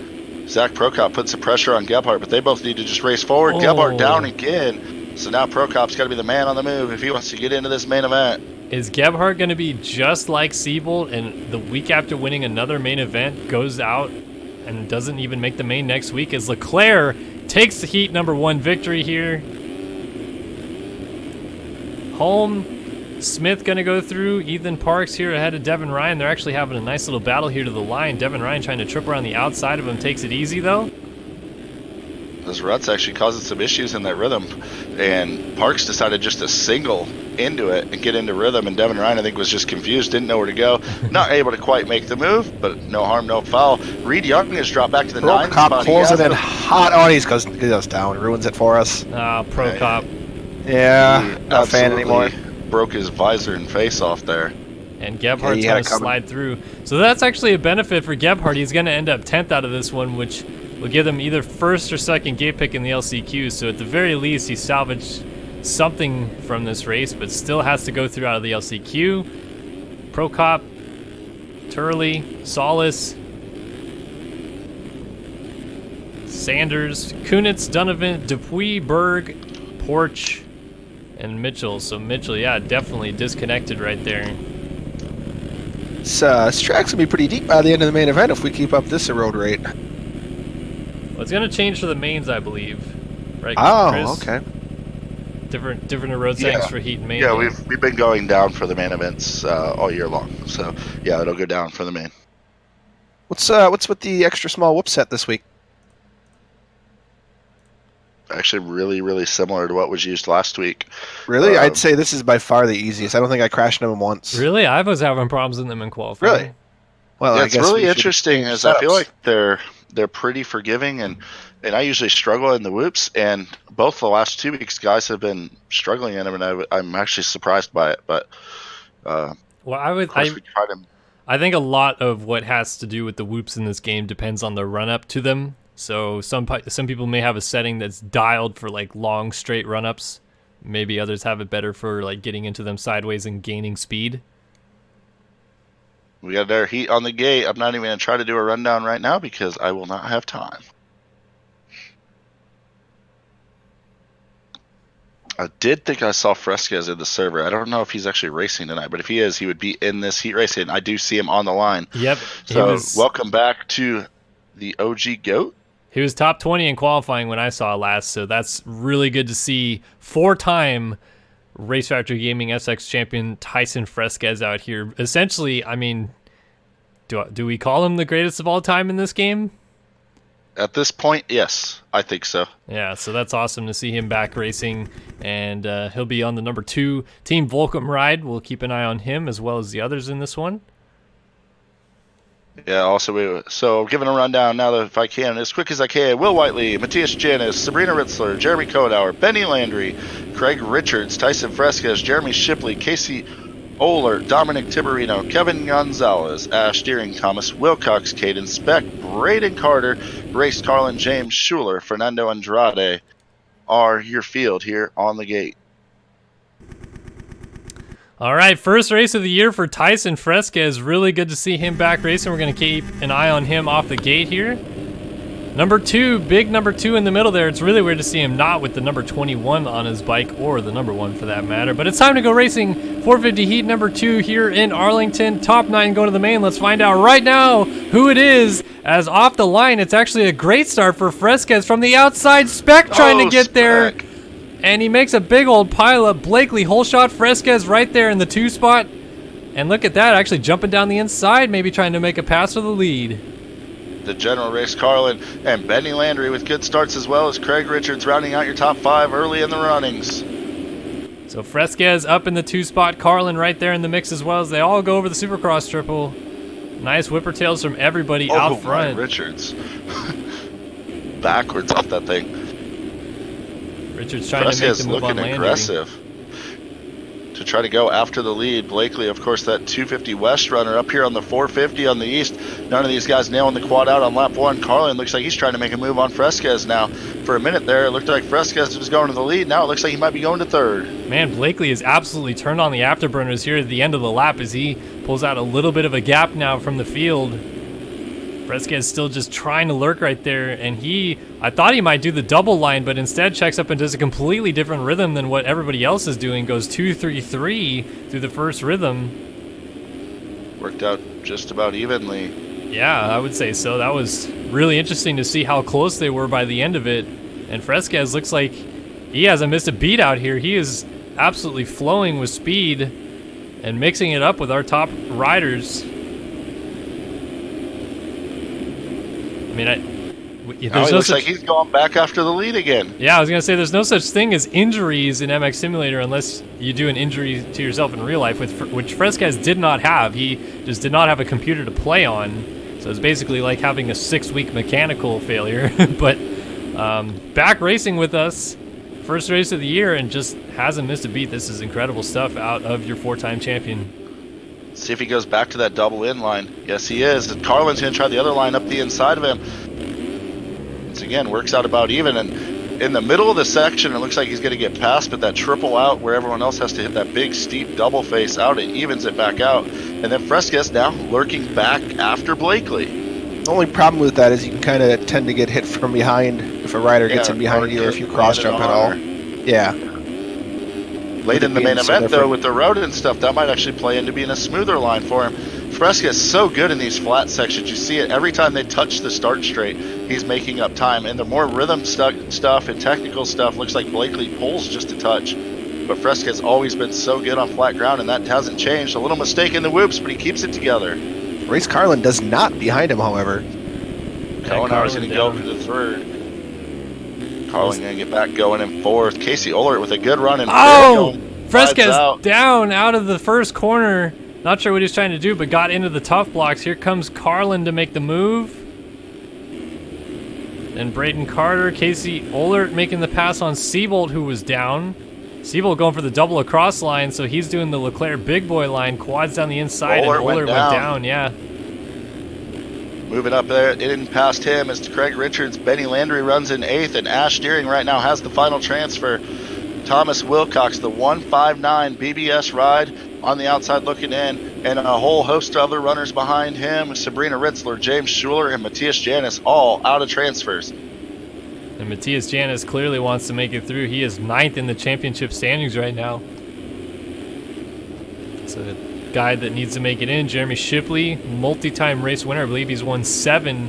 Zach Prokop puts the pressure on Gebhardt, but they both need to just race forward. Oh. Gebhardt down again. So now Prokop's got to be the man on the move if he wants to get into this main event. Is Gebhardt going to be just like Siebold and the week after winning another main event goes out and doesn't even make the main next week as Leclerc takes the heat number 1 victory here? Holm, Smith going to go through. Ethan Parks here ahead of Devin Ryan. They're actually having a nice little battle here to the line. Devin Ryan trying to trip around the outside of him. Takes it easy, though. Those ruts actually causing some issues in that rhythm. And Parks decided just to single into it and get into rhythm. And Devin Ryan, I think, was just confused, didn't know where to go. Not able to quite make the move, but no harm, no foul. Reed Young has dropped back to the 9th Prokop spot. pulls it in hot. Oh, he goes down. Ruins it for us. Prokop. Yeah, He not a fan absolutely anymore. Broke his visor and face off there. And Gebhardt's he had going it to coming. slide through. So that's actually a benefit for Gebhardt. He's going to end up 10th out of this one, which will give them either first or second gate pick in the LCQ. So at the very least, he salvaged something from this race, but still has to go through out of the LCQ. Prokop, Turley, Solis, Sanders, Kunitz, Donovan, Dupuis, Berg, Porch, and Mitchell. So Mitchell, yeah, definitely disconnected right there. This track's going to be pretty deep by the end of the main event if we keep up this road rate. Well, it's going to change for the mains, I believe. Right, Oh, Chris? okay. Different road settings for heat and main. Yeah, we've been going down for the main events all year long. So yeah, it'll go down for the main. What's with the extra small whoop set this week? Actually, really, really similar to what was used last week. Really? I'd say this is by far the easiest. I don't think I crashed them once. Really? I was having problems in them in qualifying. Really? Well, Yeah, I it's guess really we should interesting change as I feel setups. like they're pretty forgiving, and I usually struggle in the whoops, and both the last 2 weeks guys have been struggling in them, and I'm actually surprised by it. But Well, of course we try to. I think a lot of what has to do with the whoops in this game depends on the run up to them. So some people may have a setting that's dialed for like long straight run ups. Maybe others have it better for like getting into them sideways and gaining speed. We got their heat on the gate. I'm not even going to try to do a rundown right now because I will not have time. I did think I saw Fresquez in the server. I don't know if he's actually racing tonight, but if he is, he would be in this heat race, and I do see him on the line. Yep. So welcome back to the OG GOAT. He was top 20 in qualifying when I saw last, so that's really good to see. 4-time Race Factory Gaming SX champion Tyson Fresquez out here. Essentially, I mean, do we call him the greatest of all time in this game? At this point, yes, I think so. Yeah, so that's awesome to see him back racing, and he'll be on the number 2 Team Volcom ride. We'll keep an eye on him as well as the others in this one. Yeah, also, so giving a rundown now that if I can, as quick as I can. Will Whiteley, Matthias Janis, Sabrina Ritzler, Jeremy Kodauer, Benny Landry, Craig Richards, Tyson Fresquez, Jeremy Shipley, Casey Oler, Dominic Tiberino, Kevin Gonzalez, Ash Deering, Thomas Wilcox, Caden Speck, Braden Carter, Race Carlin, James Schuler, Fernando Andrade are your field here on the gate. All right, first race of the year for Tyson Fresquez. Really good to see him back racing. We're going to keep an eye on him off the gate here. Number 2, big number 2 in the middle there. It's really weird to see him not with the number 21 on his bike, or the number 1 for that matter. But it's time to go racing 450 heat number 2 here in Arlington. Top 9 going to the main. Let's find out right now who it is. As off the line, it's actually a great start for Fresquez from the outside. Speck trying to get there. And he makes a big old pile up. Blakely, whole shot Fresquez right there in the 2 spot. And look at that, actually jumping down the inside, maybe trying to make a pass for the lead. The general Race Carlin and Benny Landry with good starts, as well as Craig Richards rounding out your top 5 early in the runnings. So Fresquez up in the 2 spot, Carlin right there in the mix as well, as they all go over the Supercross triple. Nice whipper tails from everybody out front. Richards. Backwards off that thing. Richards trying to make the move on Landry. Aggressive to try to go after the lead. Blakely, of course, that 250 West runner up here on the 450 on the East. None of these guys nailing the quad out on lap 1. Carlin looks like he's trying to make a move on Fresquez now. For a minute there, it looked like Fresquez was going to the lead. Now it looks like he might be going to 3rd. Man, Blakely has absolutely turned on the afterburners here at the end of the lap as he pulls out a little bit of a gap now from the field. Fresquez still just trying to lurk right there, and I thought he might do the double line, but instead checks up and does a completely different rhythm than what everybody else is doing. Goes 2-3-3 through the first rhythm. Worked out just about evenly. Yeah, I would say so. That was really interesting to see how close they were by the end of it. And Fresquez looks like he hasn't missed a beat out here. He is absolutely flowing with speed and mixing it up with our top riders. I mean, it looks like he's going back after the lead again. Yeah, I was going to say there's no such thing as injuries in MX Simulator unless you do an injury to yourself in real life, which Fresquez did not have. He just did not have a computer to play on. So it's basically like having a 6-week mechanical failure. But back racing with us, first race of the year, and just hasn't missed a beat. This is incredible stuff out of your 4-time champion. See if he goes back to that double in line. Yes, he is. And Carlin's going to try the other line up the inside of him. Once again, works out about even. And in the middle of the section, it looks like he's going to get past, but that triple out where everyone else has to hit that big, steep double face out, it evens it back out. And then Fresquez now lurking back after Blakely. The only problem with that is you can kind of tend to get hit from behind if a rider gets in behind you, or if you cross jump at all. Yeah. Late in the main event, though, with the road and stuff, that might actually play into being a smoother line for him. Fresquez is so good in these flat sections. You see it every time they touch the start straight. He's making up time. And the more rhythm stuff and technical stuff, looks like Blakely pulls just a touch. But Fresquez has always been so good on flat ground, and that hasn't changed. A little mistake in the whoops, but he keeps it together. Race Carlin does not behind him, however. Cohenauer's going to go for the 3rd. Carlin going to get back going in 4th. Casey Ohlert with a good run in 5th. Oh! Fresquez down out of the first corner. Not sure what he's trying to do, but got into the tough blocks. Here comes Carlin to make the move. Then Braden Carter, Casey Ohlert making the pass on Seabolt, who was down. Seabolt going for the double across line, so he's doing the Leclerc big boy line. Quads down the inside, and Ohlert went down. Yeah. Moving up there, in past him is Craig Richards. Benny Landry runs in 8th, and Ash Deering right now has the final transfer. Thomas Wilcox, the 159 BBS ride on the outside looking in, and a whole host of other runners behind him. Sabrina Ritzler, James Schuler, and Matthias Janis all out of transfers. And Matthias Janis clearly wants to make it through. He is 9th in the championship standings right now. So the guy that needs to make it in, Jeremy Shipley, multi-time race winner. I believe he's won 7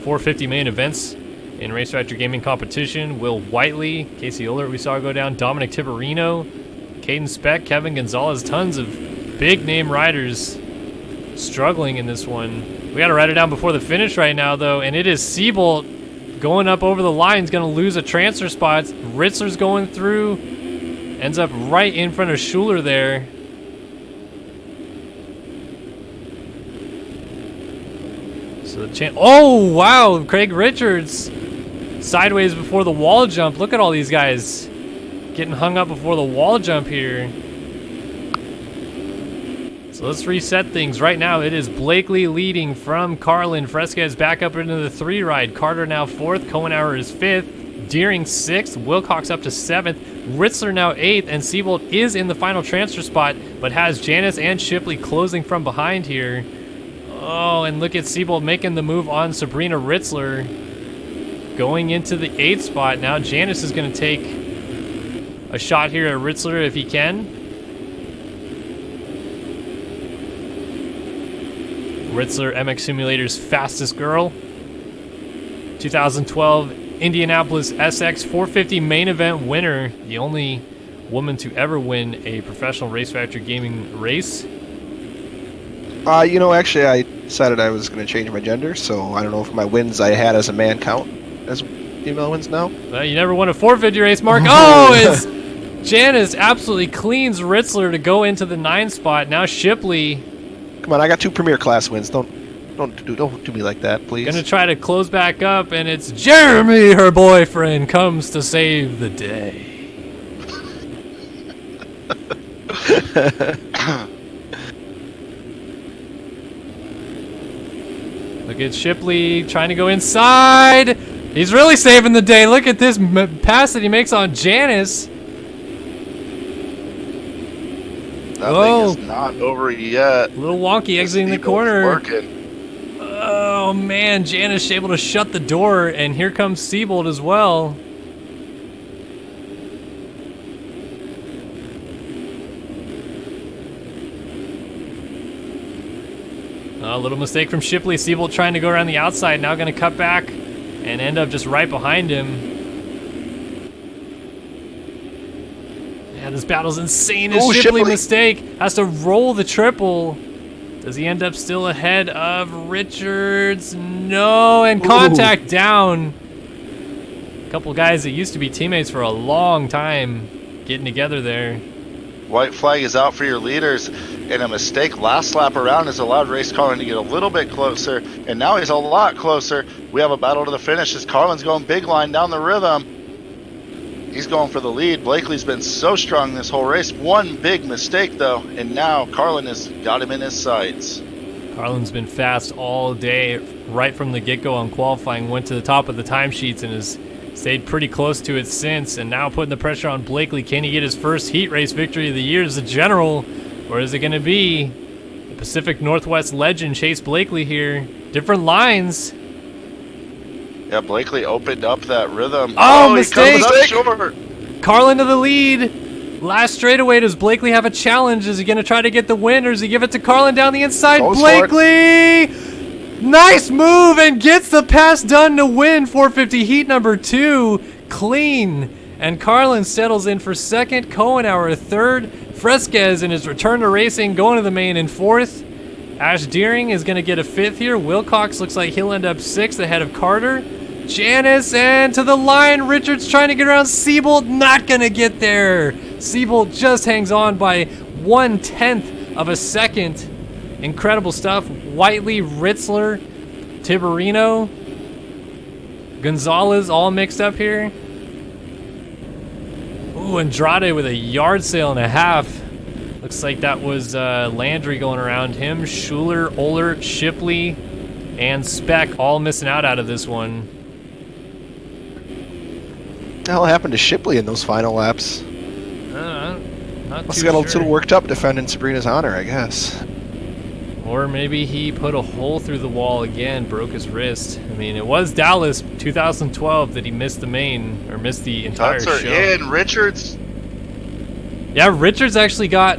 450 main events in Race Factory Gaming competition. Will Whiteley, Casey Ohlert we saw go down, Dominic Tiberino, Caden Speck, Kevin Gonzalez, tons of big name riders struggling in this one. We got to write it down before the finish right now though, and it is Seabolt going up over the line. He's going to lose a transfer spot. Ritzler's going through, ends up right in front of Schuler there. So the oh wow, Craig Richards sideways before the wall jump. Look at all these guys getting hung up before the wall jump here. So let's reset things. Right now, it is Blakely leading from Carlin. Fresquez back up into the 3 ride. Carter now 4th. Cohenauer is 5th. Deering 6th. Wilcox up to 7th. Ritzler now 8th. And Siebold is in the final transfer spot, but has Janice and Shipley closing from behind here. Oh, and look at Siebold making the move on Sabrina Ritzler. Going into the 8th spot. Now Janice is going to take a shot here at Ritzler if he can. Ritzler, MX Simulator's fastest girl. 2012 Indianapolis SX 450 main event winner. The only woman to ever win a professional Race Factory Gaming race. You know, actually, I decided I was going to change my gender, so I don't know if my wins I had as a man count as female wins now. You never won a 450 race, Mark. Oh, it's Janice absolutely cleans Ritzler to go into the 9th spot. Now Shipley. Come on, I got 2 Premier Class wins. Don't do me like that, please. Gonna try to close back up, and it's Jeremy, her boyfriend, comes to save the day. Look at Shipley trying to go inside. He's really saving the day. Look at this pass that he makes on Janice. That thing is not over yet. A little wonky exiting the corner. Working. Oh man, Janice able to shut the door, and here comes Siebold as well. A little mistake from Shipley. Siebold trying to go around the outside, now going to cut back and end up just right behind him. Yeah, this battle's insane. His Shipley mistake has to roll the triple. Does he end up still ahead of Richards? No, and contact down. A couple guys that used to be teammates for a long time getting together there. White flag is out for your leaders, and a mistake last lap around has allowed Race Carlin to get a little bit closer, and now he's a lot closer. We have a battle to the finish as Carlin's going big line down the rhythm. He's going for the lead. Blakely's been so strong this whole race. One big mistake, though, and now Carlin has got him in his sights. Carlin's been fast all day, right from the get-go on qualifying. Went to the top of the timesheets and has stayed pretty close to it since, and now putting the pressure on Blakely. Can he get his first heat race victory of the year as a general, or is it going to be the Pacific Northwest legend Chase Blakely here? Different lines. Yeah, Blakely opened up that rhythm. Oh, mistake! He comes up short. Carlin to the lead. Last straightaway, does Blakely have a challenge? Is he going to try to get the win, or does he give it to Carlin down the inside? Blakely! Nice move, and gets the pass done to win 450 heat number 2. Clean. And Carlin settles in for 2nd. Cohenauer 3rd. Fresquez in his return to racing going to the main in 4th. Ash Deering is going to get a 5th here. Wilcox looks like he'll end up 6th ahead of Carter. Janice, and to the line. Richards trying to get around Siebold. Not going to get there. Siebold just hangs on by 1/10 of a second. Incredible stuff. Whiteley, Ritzler, Tiberino, Gonzalez all mixed up here. Ooh, Andrade with a yard sale and a half. Looks like that was Landry going around him. Schuler, Ohlert, Shipley, and Speck all missing out of this one. What the hell happened to Shipley in those final laps? Must have got a little worked up defending Sabrina's honor, I guess. Or maybe he put a hole through the wall again, broke his wrist. I mean, it was Dallas 2012 that he missed the main, or missed the entire show. In Richards. Yeah, Richards actually got,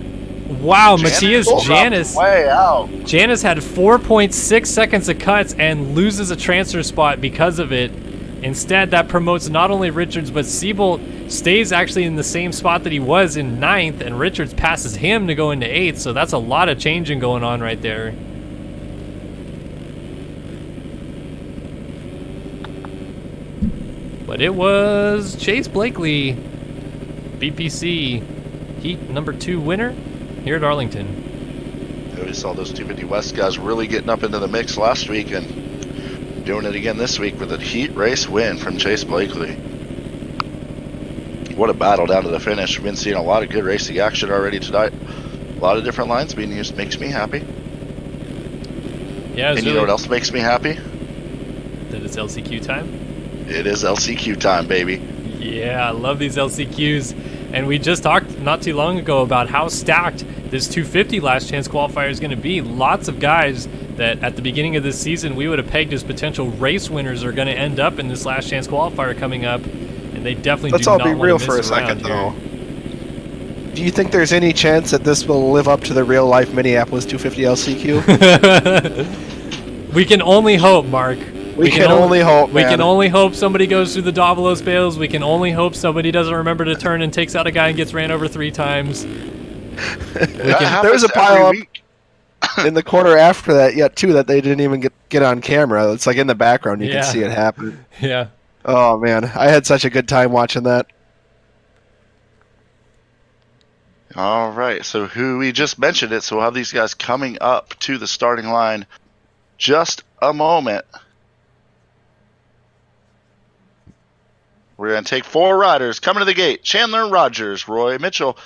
wow, Matthias Janice. Way out. Janice had 4.6 seconds of cuts and loses a transfer spot because of it. Instead, that promotes not only Richards, but Siebold stays actually in the same spot that he was in 9th, and Richards passes him to go into 8th, so that's a lot of changing going on right there. But it was Chase Blakely, BPC Heat number 2 winner here at Arlington. Yeah, we saw those 250 West guys really getting up into the mix last week and doing it again this week with a heat race win from Chase Blakely. What a battle down to the finish. We've been seeing a lot of good racing action already tonight. A lot of different lines being used makes me happy. Yeah, and you know what else makes me happy? That it's LCQ time. It is LCQ time, baby. Yeah, I love these LCQs. And we just talked not too long ago about how stacked this 250 last chance qualifier is going to be. Lots of guys that at the beginning of this season we would have pegged as potential race winners are going to end up in this last chance qualifier coming up. And they definitely Let's do all not be want real to for a miss around second, here. though. Do you think there's any chance that this will live up to the real life Minneapolis 250 LCQ? We can only hope, Mark. We can only hope, We man. can only hope somebody goes through the Davalos bales. We can only hope somebody doesn't remember to turn and takes out a guy and gets ran over 3 times. There was a pile up in the corner after that yet too that they didn't even get on camera. It's like in the background you Yeah. can see it happen. Yeah. Oh man, I had such a good time watching that. All right, so who we just mentioned it, so we'll have these guys coming up to the starting line just a moment. We're going to take 4 riders coming to the gate. Chandler Rogers, Roy Mitchell,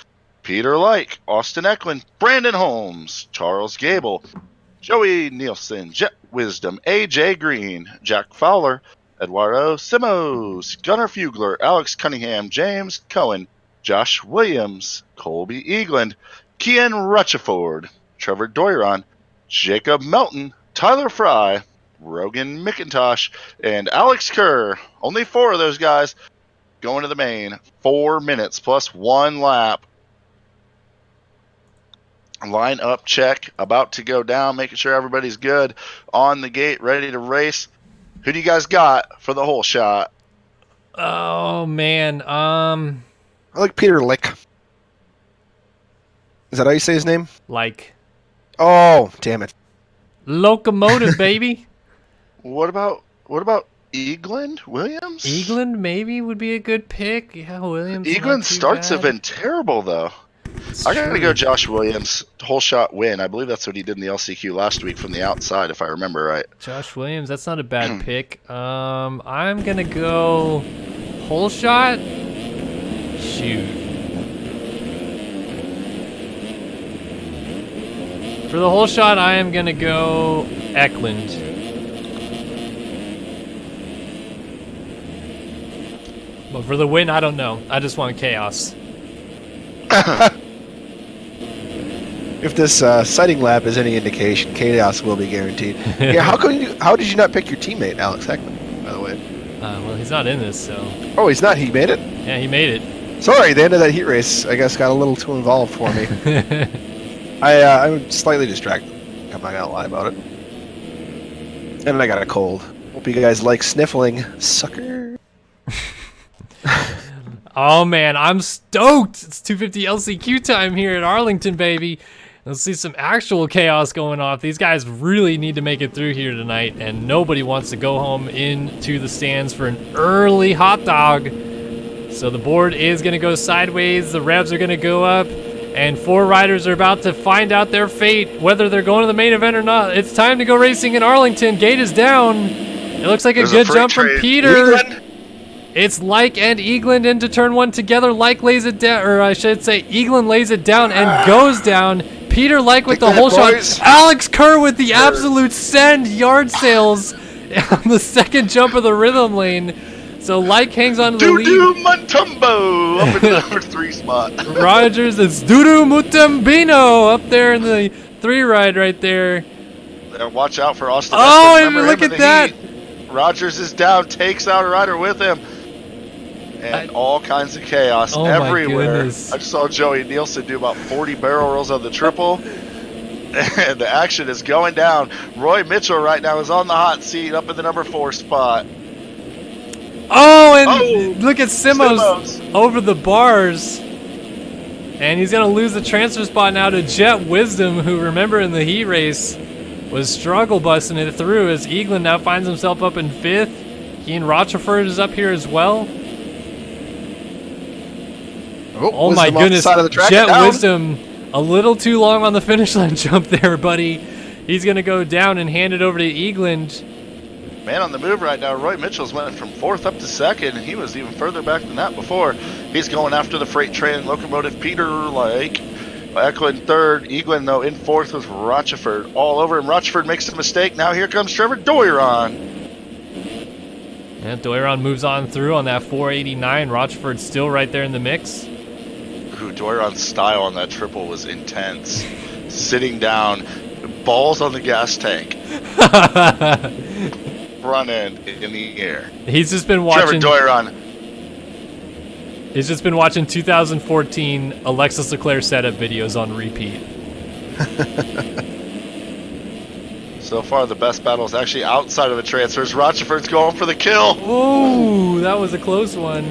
Peter Lyke, Austin Eklund, Brandon Holmes, Charles Gable, Joey Nielsen, Jet Wisdom, AJ Green, Jack Fowler, Eduardo Simos, Gunnar Fugler, Alex Cunningham, James Cohen, Josh Williams, Colby Eagland, Kian Rutherford, Trevor Doiron, Jacob Melton, Tyler Fry, Rogan McIntosh, and Alex Kerr. Only 4 of those guys going to the main. 4 minutes plus 1 lap. Line up check. About to go down. Making sure everybody's good. On the gate. Ready to race. Who do you guys got for the whole shot? Oh, man. I like Peter Lick. Is that how you say his name? Like, Oh, damn it. locomotive, baby. What about Eagland Williams? Eagland maybe would be a good pick. Yeah, Williams. not Eagland's too starts bad. have been terrible, though. It's I gotta true. go Josh Williams, whole shot win. I believe that's what he did in the LCQ last week from the outside, if I remember right. Josh Williams, that's not a bad pick. I'm gonna go whole shot. Shoot. For the whole shot, I am gonna go Eklund. But for the win, I don't know. I just want chaos. If this sighting lab is any indication, chaos will be guaranteed. Yeah, how did you not pick your teammate, Alex Heckman, by the way? Well, he's not in this, so Oh, he's not. He made it? yeah, he made it. Sorry, the end of that heat race, I guess, got a little too involved for me. I'm slightly distracted. I'm not going to lie about it. And I got a cold. Hope you guys like sniffling. Sucker. Oh man, I'm stoked! It's 250 LCQ time here at Arlington, baby. Let's see some actual chaos going off. These guys really need to make it through here tonight, and nobody wants to go home into the stands for an early hot dog. So the board is going to go sideways, the revs are going to go up, and 4 riders are about to find out their fate, whether they're going to the main event or not. It's time to go racing in Arlington. Gate is down. It looks like There's a a good freight jump from train. Peter. England? It's Lyke and Eagland into turn 1 together. Lyke lays it down, or I should say Eagland lays it down and goes down. Peter Lyke with the Take that, whole boys. shot. Alex Kerr with the absolute send yard sales on the second jump of the rhythm lane. So Lyke hangs on to the lead. Dudu Montumbo up in the number 3 spot. Rogers, it's Dudu Mutambino up there in the 3 ride right there. Watch out for Austin. Oh, Eckler. and Remember look him in at the that. heat. Rogers is down, takes out a rider with him. And all kinds of chaos Oh my everywhere. goodness. I just saw Joey Nielsen do about 40 barrel rolls on the triple. And the action is going down. Roy Mitchell right now is on the hot seat up in the number 4 spot. Oh, and Oh, look at Simos Simos. over the bars. And he's going to lose the transfer spot now to Jet Wisdom, who, remember, in the heat race was struggle busting it through as Eagland now finds himself up in 5th. Ian Rochefort is up here as well. Oh my Wisdom off the goodness, side of the track Jet and down. Wisdom a little too long on the finish line jump there, buddy. He's going to go down and hand it over to Eagland. Man on the move right now. Roy Mitchell's went from 4th up to 2nd. He was even further back than that before. He's going after the freight train locomotive Peter Lyke. Eklund third. Eglin, though, in fourth with Rochefort all over him. Rochefort makes a mistake. Now here comes Trevor Doiron. Yeah, Doiron moves on through on that 489. Rocheford's still right there in the mix. Ooh, Doiron's style on that triple was intense. Sitting down, balls on the gas tank. Front end in the air. He's just been watching. Trevor Doiron. He's just been watching 2014 Alexis Leclerc setup videos on repeat. So far, the best battle is actually outside of the transfers. Rochefort's going for the kill. Ooh, that was a close one.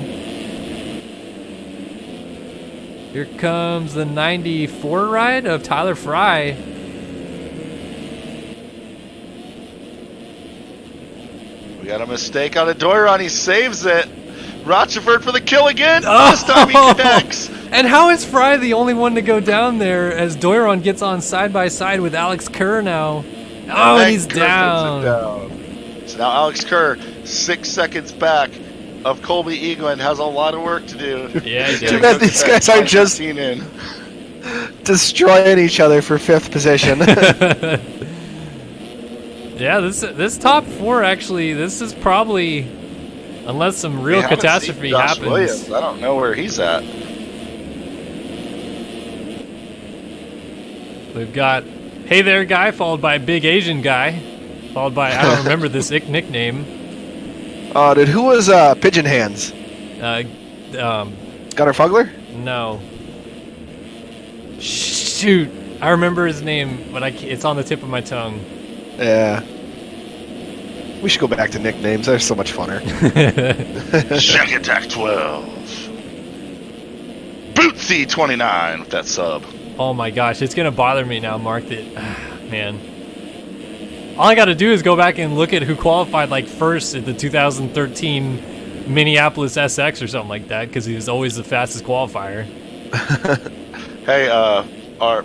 Here comes the 94 ride of Tyler Fry. We got a mistake on a Doiron. He saves it. Rochefort for the kill again. This time he connects. And how is Fry the only one to go down there as Doiron gets on side by side with Alex Kerr now? Oh, and he's down. So now Alex Kerr, 6 seconds back of Colby Eglin, has a lot of work to do. Yeah, he Too does. bad these guys are just destroying each other for 5th position. Yeah, this top 4 actually, this is probably, unless some real catastrophe happens. Williams. I don't know where he's at. We've got Hey There Guy, followed by Big Asian Guy, followed by, I don't remember this nickname. Dude, who was Pigeon Hands? Gunnar Fugler? No. Shoot, I remember his name, but it's on the tip of my tongue. Yeah. We should go back to nicknames. They're so much funner. Shack Attack 12. Bootsy 29 with that sub. Oh my gosh, it's gonna bother me now, Mark, that, man. All I gotta do is go back and look at who qualified like first at the 2013 Minneapolis SX or something like that, because he was always the fastest qualifier. Hey,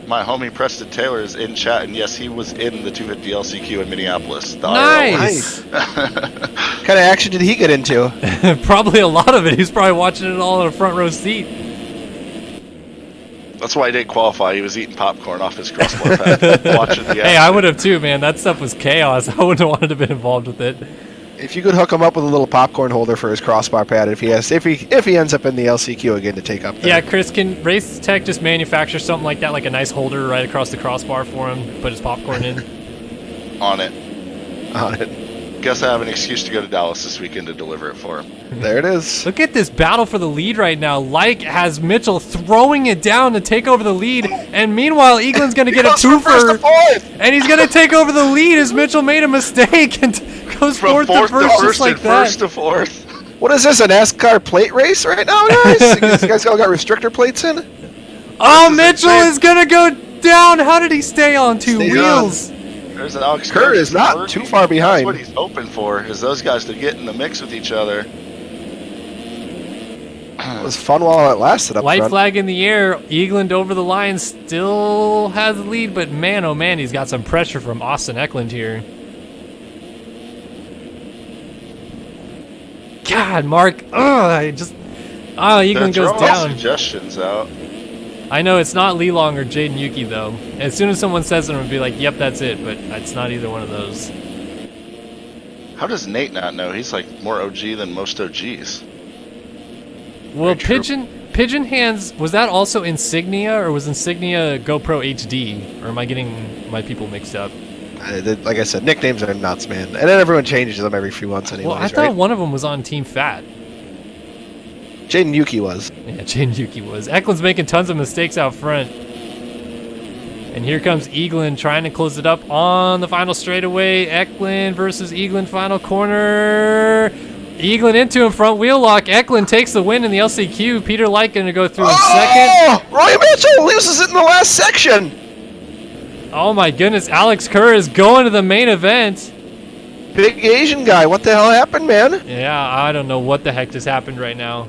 my homie Preston Taylor is in chat, and yes, he was in the 250 LCQ in Minneapolis. Nice! What kind of action did he get into? Probably a lot of it. He's probably watching it all in a front row seat. That's why he didn't qualify. He was eating popcorn off his crossbar pad, watching the action. Hey, I would have too, man. That stuff was chaos. I wouldn't have wanted to be involved with it. If you could hook him up with a little popcorn holder for his crossbar pad, if he ends up in the LCQ again to take up there. Yeah, Chris, can Race Tech just manufacture something like that, like a nice holder right across the crossbar for him, put his popcorn in? On it. On it. Guess I have an excuse to go to Dallas this weekend to deliver it for him. There it is. Look at this battle for the lead right now. Like has Mitchell throwing it down to take over the lead, and meanwhile, Eglin's going to get a twofer, and he's going to take over the lead as Mitchell made a mistake and goes From fourth to first just like that. First to fourth. What is this, a NASCAR plate race right now, guys? These guys all got restrictor plates in? Oh, Mitchell is going to go down. How did he stay on two wheels? There's Alex Kerr is not too far behind. That's what he's hoping for, is those guys to get in the mix with each other. It was fun while it lasted up White front. flag in the air. Eglin over the line still has the lead, but man, oh man, he's got some pressure from Austin Eklund here. God, Mark. Eglin goes down. Suggestions out. I know it's not Lee Long or Jaden Yuki though. As soon as someone says it, I'm gonna be like, "Yep, that's it." But it's not either one of those. How does Nate not know? He's like more OG than most OGs. Well, Pigeon Hands, was that also Insignia, or was Insignia GoPro HD? Or am I getting my people mixed up? Like I said, nicknames are nuts, man. And then everyone changes them every few months anyways, Well, I thought one of them was on Team Fat. Jaden Yuki was. Yeah, Jaden Yuki was. Eklund's making tons of mistakes out front. And here comes Eglin trying to close it up on the final straightaway. Eklund versus Eglin, final corner. Eglin into him, front wheel lock. Eklund takes the win in the LCQ. Peter Light going to go through in second. Roy Mitchell loses it in the last section. Oh my goodness, Alex Kerr is going to the main event. Big Asian guy, what the hell happened, man? Yeah, I don't know what the heck just happened right now.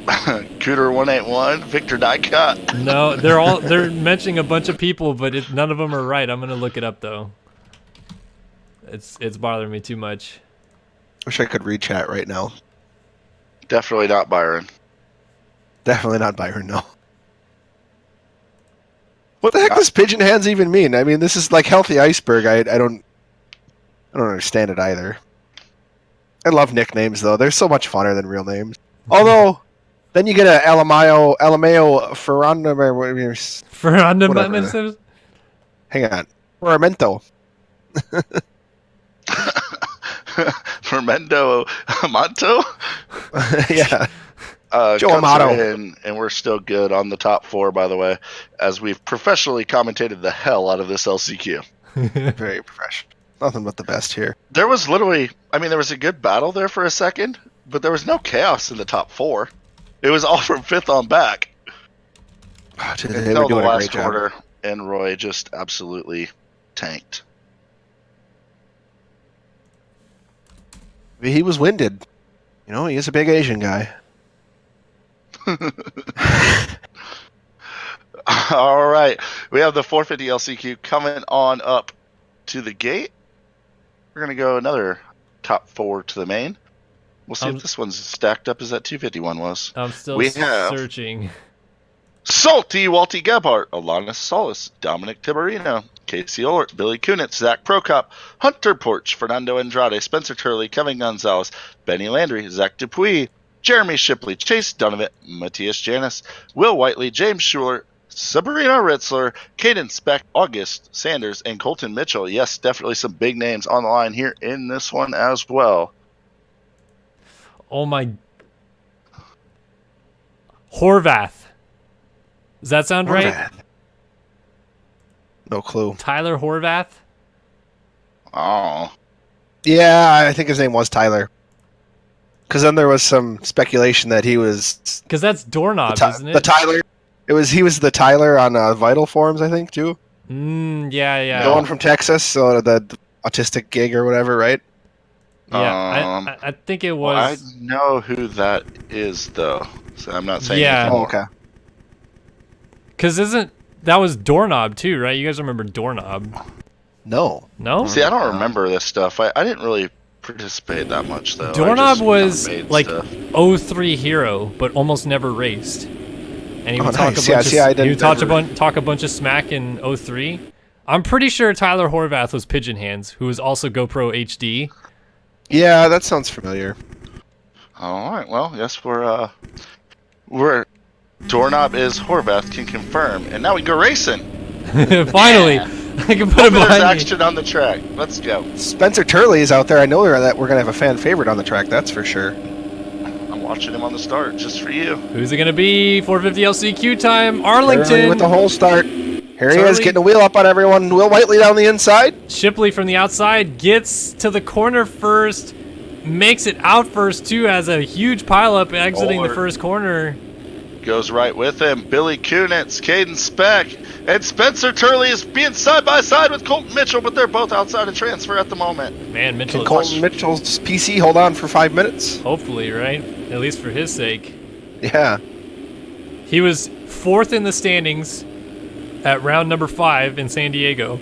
Cooter 181, Victor Dicott. No, they're mentioning a bunch of people, but none of them are right. I'm gonna look it up though. It's bothering me too much. Wish I could read chat right now. Definitely not Byron. Definitely not Byron, no. What the heck does pigeon hands even mean? I mean, this is like healthy iceberg. I don't understand it either. I love nicknames though. They're so much funner than real names. Although, then you get a Alameo Ferranda. Ferranda. Hang on, Ferramento. Fermento Amato? Yeah. Joe Comes Amato. in, and we're still good on the top 4, by the way, as we've professionally commentated the hell out of this LCQ. Very professional. Nothing but the best here. There was literally, there was a good battle there for a second, but there was no chaos in the top 4. It was all from 5th on back. Oh, dude, they Until were the doing a last great quarter, job. and Roy just absolutely tanked. He was winded. You know, he is a big Asian guy. All right, we have the 450 LCQ coming on up to the gate. We're going to go another top 4 to the main. We'll see if this one's stacked up as that 251 was. I'm still We have searching. Salty Walty Gebhardt, Alanis Solis, Dominic Tiberino, Casey Ollert, Billy Kunitz, Zach Prokop, Hunter Porch, Fernando Andrade, Spencer Turley, Kevin Gonzalez, Benny Landry, Zach Dupuis, Jeremy Shipley, Chase Donovan, Matthias Janis, Will Whiteley, James Schuler, Sabrina Ritzler, Caden Speck, August Sanders, and Colton Mitchell. Yes, definitely some big names on the line here in this one as well. Oh my. Horvath. Does that sound right? No clue. Tyler Horvath? Oh. Yeah, I think his name was Tyler. Because then there was some speculation that he was Because that's Doorknob, isn't it? the Tyler. He was the Tyler on Vital Forms, I think, too. Yeah. The one from Texas, so the autistic gig or whatever, right? Yeah, I think it was. Well, I know who that is, though. So I'm not saying Yeah. anything Oh, more. okay. Because that was Doorknob too, right? You guys remember Doorknob? No. No? See, I don't remember this stuff. I didn't really participate that much, though. Doorknob was made like stuff. 03 hero, but almost never raced. And he would talk nice. a Yeah, bunch see, I of, he would didn't talk a bunch of smack in 03. I'm pretty sure Tyler Horvath was Pigeon Hands, who was also GoPro HD. Yeah, that sounds familiar. All right. Well, yes, we're Doorknob is Horvath can confirm, and now we go racing. Finally, I can put him There's behind me. action on the track. Let's go. Spencer Turley is out there. I know that we're going to have a fan favorite on the track, that's for sure. I'm watching him on the start just for you. Who's it gonna be? 450 LCQ time. Turley Arlington with the whole start. Here he is, Turley. getting a wheel up on everyone. Will Whiteley down the inside. Shipley from the outside gets to the corner first, makes it out first too, has a huge pileup exiting the first corner. Goes right with him. Billy Kunitz, Caden Speck, and Spencer Turley is being side by side with Colton Mitchell, but they're both outside of transfer at the moment. Man, Mitchell Can is Colton Mitchell's PC hold on for 5 minutes? hopefully, right? At least for his sake. Yeah. He was 4th in the standings at round number 5 in San Diego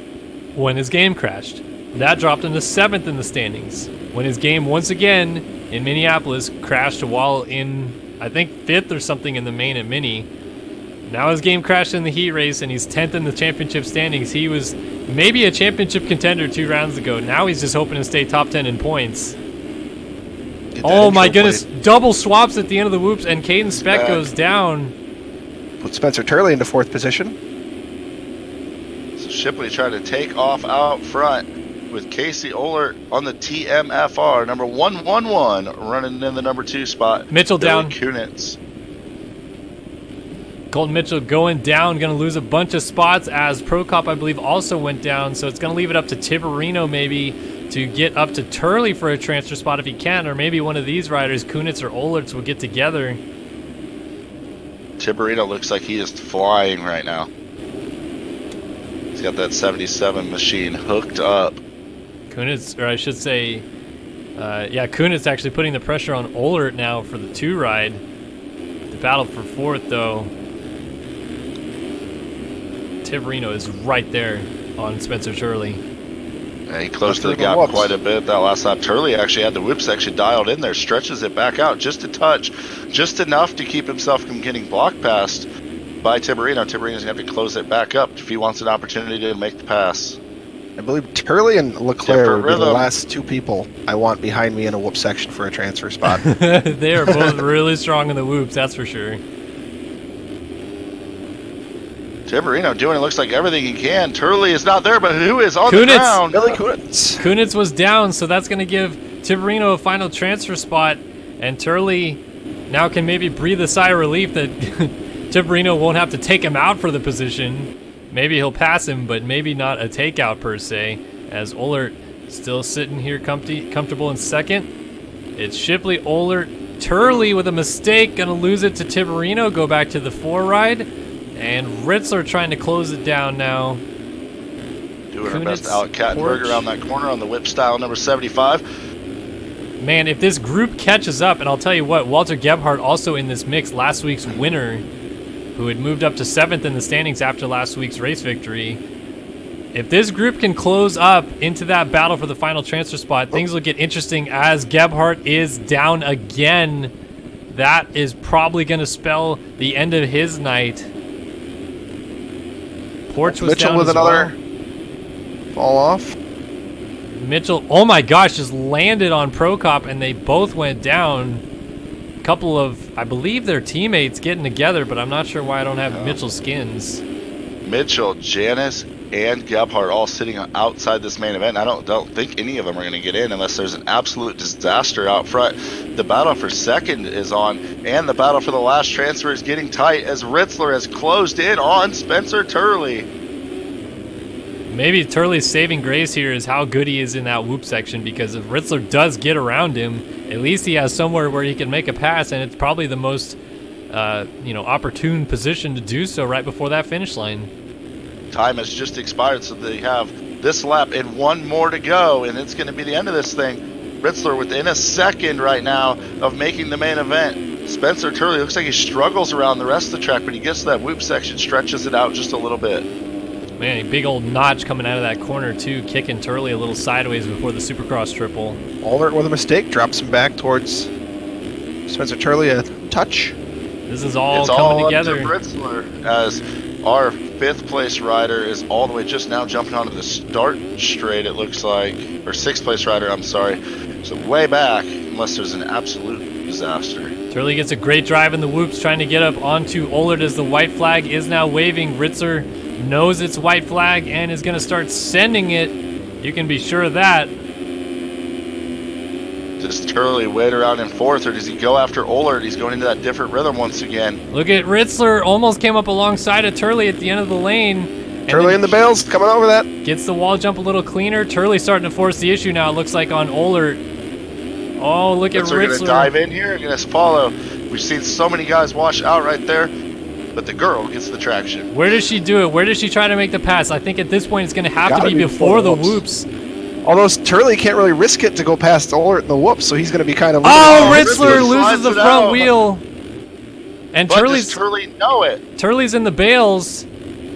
when his game crashed. That dropped him to 7th in the standings when his game once again in Minneapolis crashed while in, I think, 5th or something in the main at Mini. Now his game crashed in the heat race and he's 10th in the championship standings. He was maybe a championship contender 2 rounds ago. Now he's just hoping to stay top 10 in points. Oh my goodness, double swaps at the end of the whoops and Caden Speck goes down. Put Spencer Turley into 4th position. So Shipley trying to take off out front with Casey Ollert on the TMFR, number 111, running in the number 2 spot. Mitchell Billy down. Kunitz. Colton Mitchell going down, going to lose a bunch of spots as Prokop, I believe, also went down. So it's going to leave it up to Tiberino maybe to get up to Turley for a transfer spot if he can, or maybe one of these riders, Kunitz or Ollerts, will get together. Tiberino looks like he is flying right now. He's got that 77 machine hooked up. Kunitz, or I should say, Kunitz actually putting the pressure on Ollert now for the 2 ride. The battle for 4th, though. Tiberino is right there on Spencer Turley. Yeah, he closed the gap quite a bit that last lap. Turley actually had the whip section dialed in there, stretches it back out just a touch, just enough to keep himself from getting blocked past. by Tiberino. Tiberino's going to have to close it back up if he wants an opportunity to make the pass. I believe Turley and Leclerc Different would be the rhythm. last two people I want behind me in a whoop section for a transfer spot. They are both really strong in the whoops, that's for sure. Tiberino doing it looks like everything he can. Turley is not there, but who is on the Kunitz. ground? Billy Kunitz. Kunitz was down, so that's going to give Tiberino a final transfer spot, and Turley now can maybe breathe a sigh of relief that Tiberino won't have to take him out for the position. Maybe he'll pass him, but maybe not a takeout per se, as Ohlert still sitting here comfortable in second. It's Shipley, Ohlert, Turley with a mistake, going to lose it to Tiberino, go back to the 4 ride, and Ritzler trying to close it down now. Doing her best. Kunitz, Alec Kattenberg Porch. around that corner on the whip style number 75. Man, if this group catches up, and I'll tell you what, Walter Gebhardt also in this mix, last week's winner, who had moved up to 7th in the standings after last week's race victory. If this group can close up into that battle for the final transfer spot, things will get interesting as Gebhardt is down again. That is probably going to spell the end of his night. Porch was Mitchell down with as another well. fall off. Mitchell, oh my gosh, just landed on Prokop and they both went down. A couple of, I believe they're teammates getting together, but I'm not sure why I don't have Mitchell's skins. Mitchell, Janice, and Gebhardt all sitting outside this main event. I don't think any of them are going to get in unless there's an absolute disaster out front. The battle for second is on, and the battle for the last transfer is getting tight as Ritzler has closed in on Spencer Turley. Maybe Turley's saving grace here is how good he is in that whoop section, because if Ritzler does get around him, at least he has somewhere where he can make a pass, and it's probably the most opportune position to do so right before that finish line. Time has just expired, so they have this lap and one more to go, and it's going to be the end of this thing. Ritzler within a second right now of making the main event. Spencer Turley looks like he struggles around the rest of the track, but he gets to that whoop section, stretches it out just a little bit. Man, a big old notch coming out of that corner too, kicking Turley a little sideways before the Supercross triple. Ohlert with a mistake, drops him back towards Spencer Turley a touch. This is all It's coming all together. up to Ritzler as our 5th place rider is all the way just now jumping onto the start straight, it looks like. Or 6th place rider, I'm sorry. So way back, unless there's an absolute disaster. Turley gets a great drive in the whoops, trying to get up onto Ohlert as the white flag is now waving. Ritzler knows it's white flag and is going to start sending it. You can be sure of that. Does Turley wait around in 4th, or does he go after Ohlert? He's going into that different rhythm once again. Look at Ritzler, almost came up alongside of Turley at the end of the lane. and Turley then in the bales, coming over that. Gets the wall jump a little cleaner. Turley starting to force the issue now, it looks like, on Ohlert. Oh, look at Ritzler going Ritzler. to dive in here against Paulo. We've seen so many guys wash out right there, but the girl gets the traction. Where does she do it? Where does she try to make the pass? I think at this point it's going to have to Gotta be be before the whoops. whoops. Although Turley can't really risk it to go past Ohlert in the whoops, so he's going to be kind of... Oh, Oh, Ritzler Ritzler loses slides the it front out. wheel. And But does Turley know it? Turley's in the bales.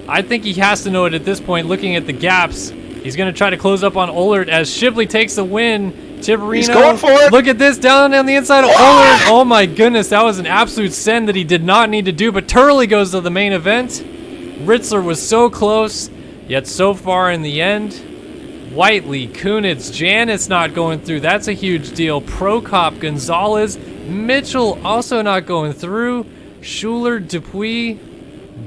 I think he has to know it at this point, looking at the gaps. He's going to try to close up on Ohlert as Shipley takes the win. Tiberino, He's going for it. Look at this, down on the inside of Ohlert. Oh my goodness, that was an absolute send that he did not need to do, but Turley goes to the main event. Ritzler was so close, yet so far in the end. Whiteley, Kunitz, Janice not going through. That's a huge deal. Prokop, Gonzalez, Mitchell also not going through. Schuler, Dupuis,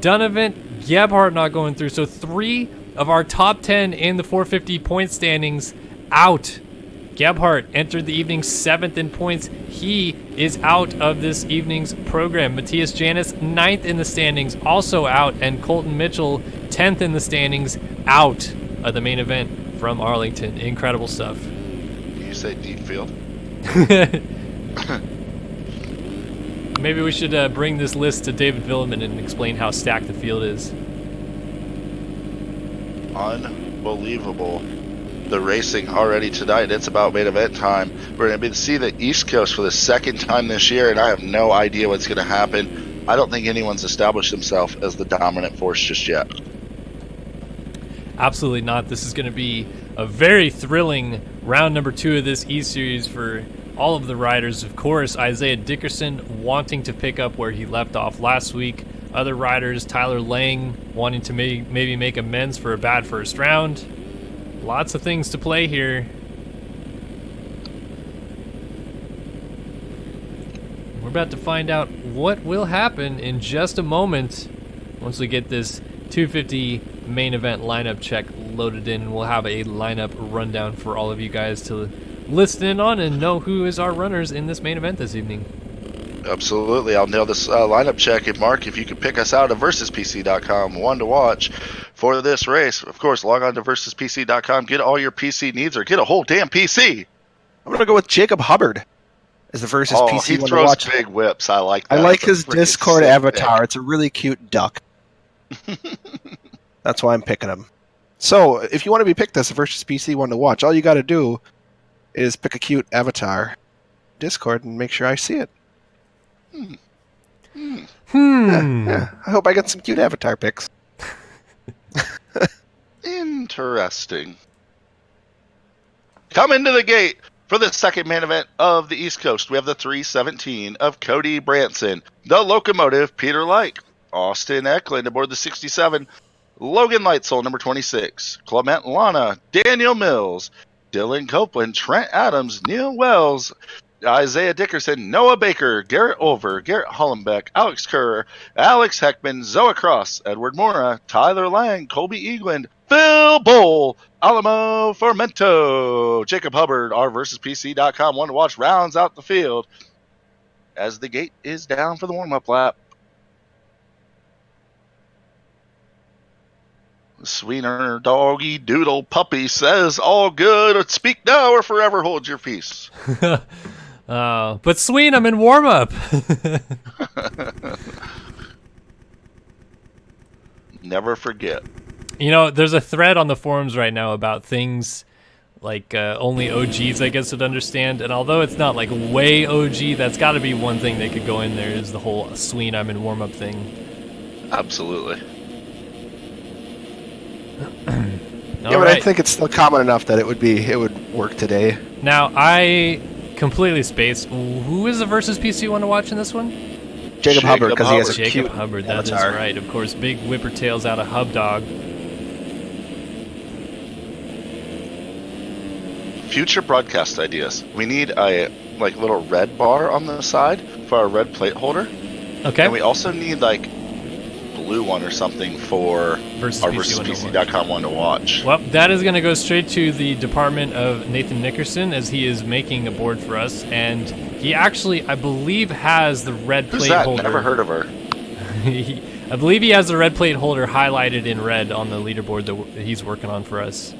Donovan, Gebhardt not going through. So 3 of our top 10 in the 450 point standings out. Gebhardt entered the evening 7th in points. He is out of this evening's program. Matthias Janis, 9th in the standings, also out. And Colton Mitchell, 10th in the standings, out of the main event from Arlington. Incredible stuff. You say deep field? Maybe we should bring this list to David Villeman and explain how stacked the field is. Unbelievable. The racing already tonight. It's about main event time. We're going to be see the East Coast for the 2nd time this year, and I have no idea what's going to happen. I don't think anyone's established himself as the dominant force just yet. Absolutely not. This is going to be a very thrilling round number 2 of this E-Series for all of the riders. Of course, Isaiah Dickerson wanting to pick up where he left off last week. other riders, Tyler Lang wanting to maybe make amends for a bad first round. Lots of things to play here. We're about to find out what will happen in just a moment. Once we get this 250 main event lineup check loaded in, we'll have a lineup rundown for all of you guys to listen in on and know who is our runners in this main event this evening. Absolutely. I'll nail this lineup check. And Mark, if you could pick us out of versuspc.com, one to watch for this race, of course, log on to versuspc.com, get all your PC needs, or get a whole damn PC. I'm going to go with Jacob Hubbard as the Versus PC he one to throws watch. big whips. I like that. I like That's a his freaking Discord sick avatar. pick. It's a really cute duck. That's why I'm picking him. So, if you want to be picked as the Versus PC one to watch, all you got to do is pick a cute avatar, Discord, and make sure I see it. Yeah. I hope I get some cute avatar pics. Interesting. Coming to the gate for the second main event of the East Coast, we have the 317 of Cody Branson, the Locomotive Peter Lyke, Austin Eklund aboard the 67, Logan Lightsoul number 26, Clement Lana, Daniel Mills, Dylan Copeland, Trent Adams, Neil Wells, Isaiah Dickerson, Noah Baker, Garrett Over, Garrett Hollenbeck, Alex Kerr, Alex Heckman, Zoa Cross, Edward Mora, Tyler Lang, Colby Eagland, Phil Bull, Alamo Formento, Jacob Hubbard, our versuspc.com one to watch rounds out the field as the gate is down for the warm-up lap. Sweeter doggy doodle puppy says, all good, speak now or forever hold your peace. But Sween, I'm in warm-up. Never forget. You know, there's a thread on the forums right now about things like only OGs, I guess, would understand. And although it's not like way OG, that's got to be one thing that could go in there is the whole Sween, I'm in warm-up thing. Absolutely. Yeah, but I think it's still common enough that it would work today. Now, I completely spaced. Who is the Versus PC one to watch in this one? Jacob Hubbard, because he has a Jacob cute Hubbard, that is avatar. right. Of course, big whipper tails out of Hub Dog. Future broadcast ideas. We need a little red bar on the side for our red plate holder. Okay. And we also need blue one or something for Versus our PC versuspc.com one to watch. Well, that is going to go straight to the department of Nathan Nickerson as he is making a board for us. And he actually, I believe, has the red Who's plate that? holder. Never heard of her. I believe he has the red plate holder highlighted in red on the leaderboard that he's working on for us.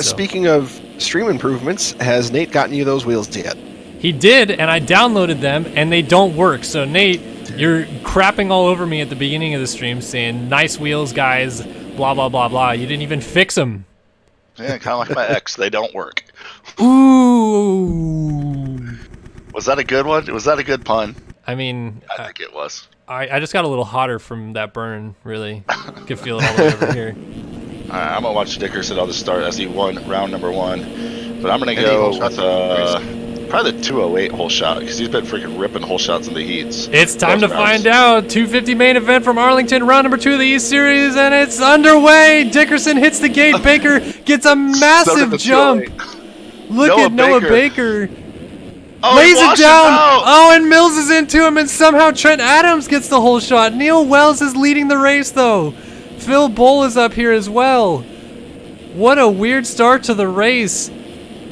Speaking of stream improvements, has Nate gotten you those wheels yet? He did, and I downloaded them, and they don't work. So, Nate, you're crapping all over me at the beginning of the stream saying, nice wheels, guys, blah, blah, blah, blah. You didn't even fix them. Yeah, kind of like my ex. They don't work. Ooh. Was that a good one? Was that a good pun? I mean, I think it was. I just got a little hotter from that burn, really. Could feel it all the way over here. I'm going to watch Dickerson on the start as he won round number 1. But I'm going to go with probably the 208 hole shot because he's been freaking ripping hole shots in the heats. It's time to find out. 250 main event from Arlington, round number 2 of the East Series, and it's underway. Dickerson hits the gate. Baker gets a massive jump. Look at Noah Baker. Oh, lays it down. Oh, and Mills is into him, and somehow Trent Adams gets the whole shot. Neil Wells is leading the race, though. Phil Bull is up here as well. What a weird start to the race.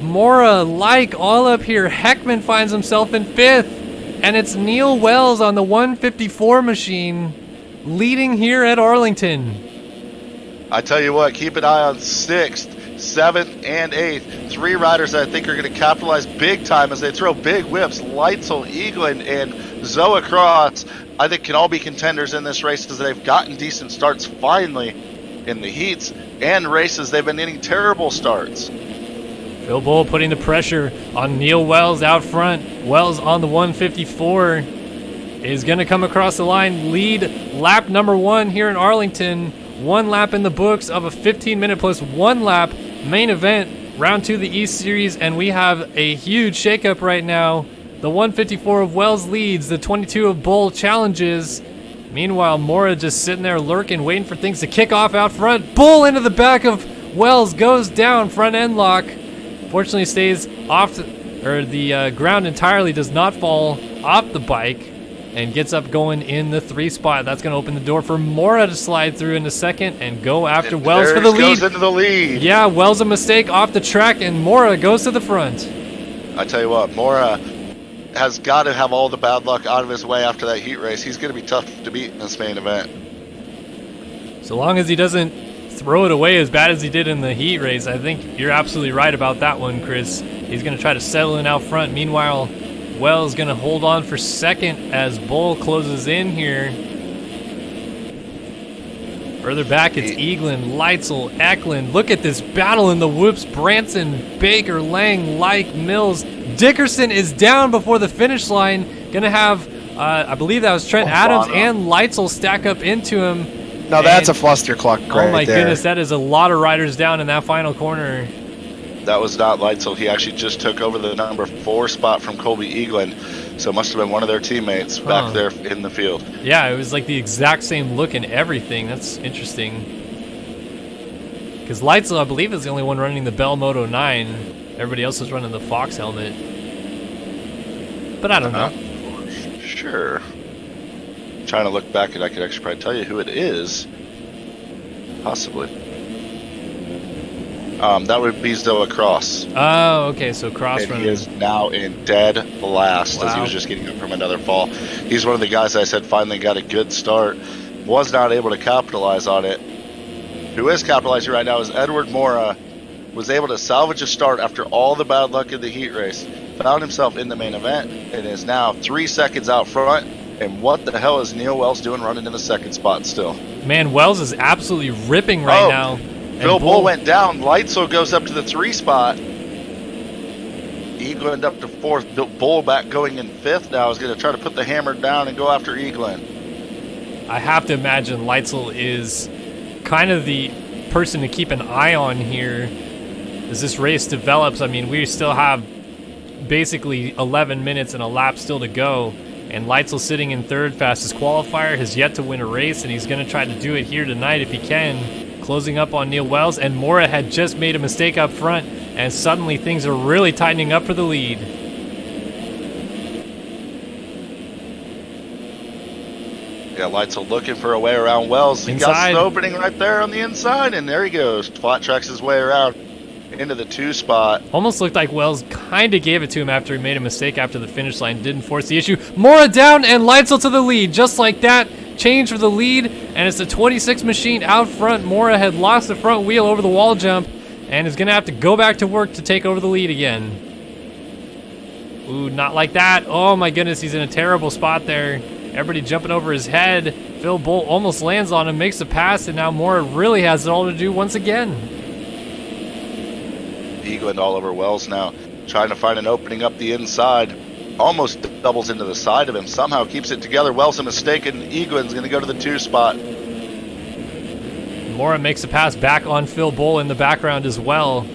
Mora, Lyke, all up here. Heckman finds himself in 5th. And it's Neil Wells on the 154 machine leading here at Arlington. I tell you what, keep an eye on 6th, 7th, and 8th. 3 riders that I think are going to capitalize big time as they throw big whips. Lightsel, Eagland, and Zoa Cross, I think, can all be contenders in this race because they've gotten decent starts finally in the heats and races. They've been getting terrible starts. Phil Bull putting the pressure on Neil Wells out front. Wells on the 154 is going to come across the line, lead lap number 1 here in Arlington. 1 lap in the books of a 15-minute plus 1 lap main event, round 2 of the East Series, and we have a huge shakeup right now. The 154 of Wells leads, the 22 of Bull challenges, Meanwhile, Mora just sitting there lurking, waiting for things to kick off out front. Bull into the back of Wells, goes down, front end lock. Fortunately stays off the ground entirely, does not fall off the bike, and gets up going in the 3 spot. That's going to open the door for Mora to slide through in a second and go after Wells for the lead. Goes into the lead. Yeah, Wells a mistake off the track, and Mora goes to the front. I tell you what, Mora has got to have all the bad luck out of his way after that heat race. He's going to be tough to beat in this main event. So long as he doesn't throw it away as bad as he did in the heat race, I think you're absolutely right about that one, Chris. He's going to try to settle in out front. Meanwhile, Wells going to hold on for second as Bull closes in here. Further back, it's Eaglin, Leitzel, Eklund. Look at this battle in the whoops. Branson, Baker, Lang, Like, Mills. Dickerson is down before the finish line. Going to have, I believe that was Trent Adams and Leitzel stack up into him. Now that's a flustercluck right there. Oh my goodness, that is a lot of riders down in that final corner. That was not Leitzel. He actually just took over the number 4 spot from Colby Eaglin. So it must have been one of their teammates back there in the field. Yeah, it was like the exact same look and everything. That's interesting. Because Leitzel, I believe, is the only one running the Bell Moto 9. Everybody else is running the Fox helmet. But I don't know. Sure. Trying to look back, and I could actually probably tell you who it is. Possibly. That would be Zoa Cross. Oh, okay, so Cross and running. He is now in dead last as he was just getting up from another fall. He's one of the guys I said finally got a good start. Was not able to capitalize on it. Who is capitalizing right now is Edward Mora. Was able to salvage a start after all the bad luck in the heat race. Found himself in the main event and is now 3 seconds out front. And what the hell is Neil Wells doing running in the second spot still? Man, Wells is absolutely ripping right now. Phil Bull went down. Leitzel goes up to the 3 spot. Eaglin up to 4th. Bull back going in 5th now. Is going to try to put the hammer down and go after Eaglin. I have to imagine Leitzel is kind of the person to keep an eye on here as this race develops. I mean, we still have basically 11 minutes and a lap still to go. And Leitzel sitting in 3rd, fastest qualifier, has yet to win a race, and he's going to try to do it here tonight if he can. Closing up on Neil Wells, and Mora had just made a mistake up front, and suddenly things are really tightening up for the lead. Yeah, Leitzel looking for a way around Wells. He got an opening right there on the inside, and there he goes. Flat tracks his way around into the 2 spot. Almost looked like Wells kind of gave it to him after he made a mistake after the finish line. Didn't force the issue. Mora down and Leitzel to the lead. Just like that, change for the lead, and it's the 26 machine out front. Mora had lost the front wheel over the wall jump and is going to have to go back to work to take over the lead again. Ooh, not like that. Oh my goodness, he's in a terrible spot there. Everybody jumping over his head. Phil Bolt almost lands on him, makes a pass, and now Mora really has it all to do once again. Eaglin all over Wells now, trying to find an opening up the inside. Almost doubles into the side of him. Somehow keeps it together. Wells a mistake, and Eaglin's going to go to the 2 spot. Mora makes a pass back on Phil Bull in the background as well.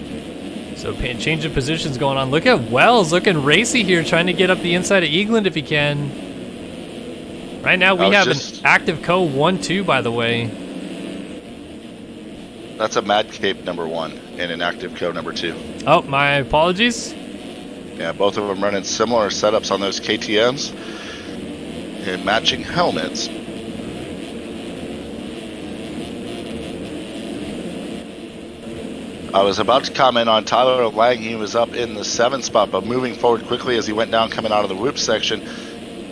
So change of positions going on. Look at Wells looking racy here, trying to get up the inside of Eaglin if he can. Right now we have an active co 1-2, by the way. That's a Mad Cape number 1 and an active co number 2. Oh, my apologies. Yeah, both of them running similar setups on those KTMs and matching helmets. I was about to comment on Tyler Lang. He was up in the 7th spot, but moving forward quickly as he went down coming out of the whoop section.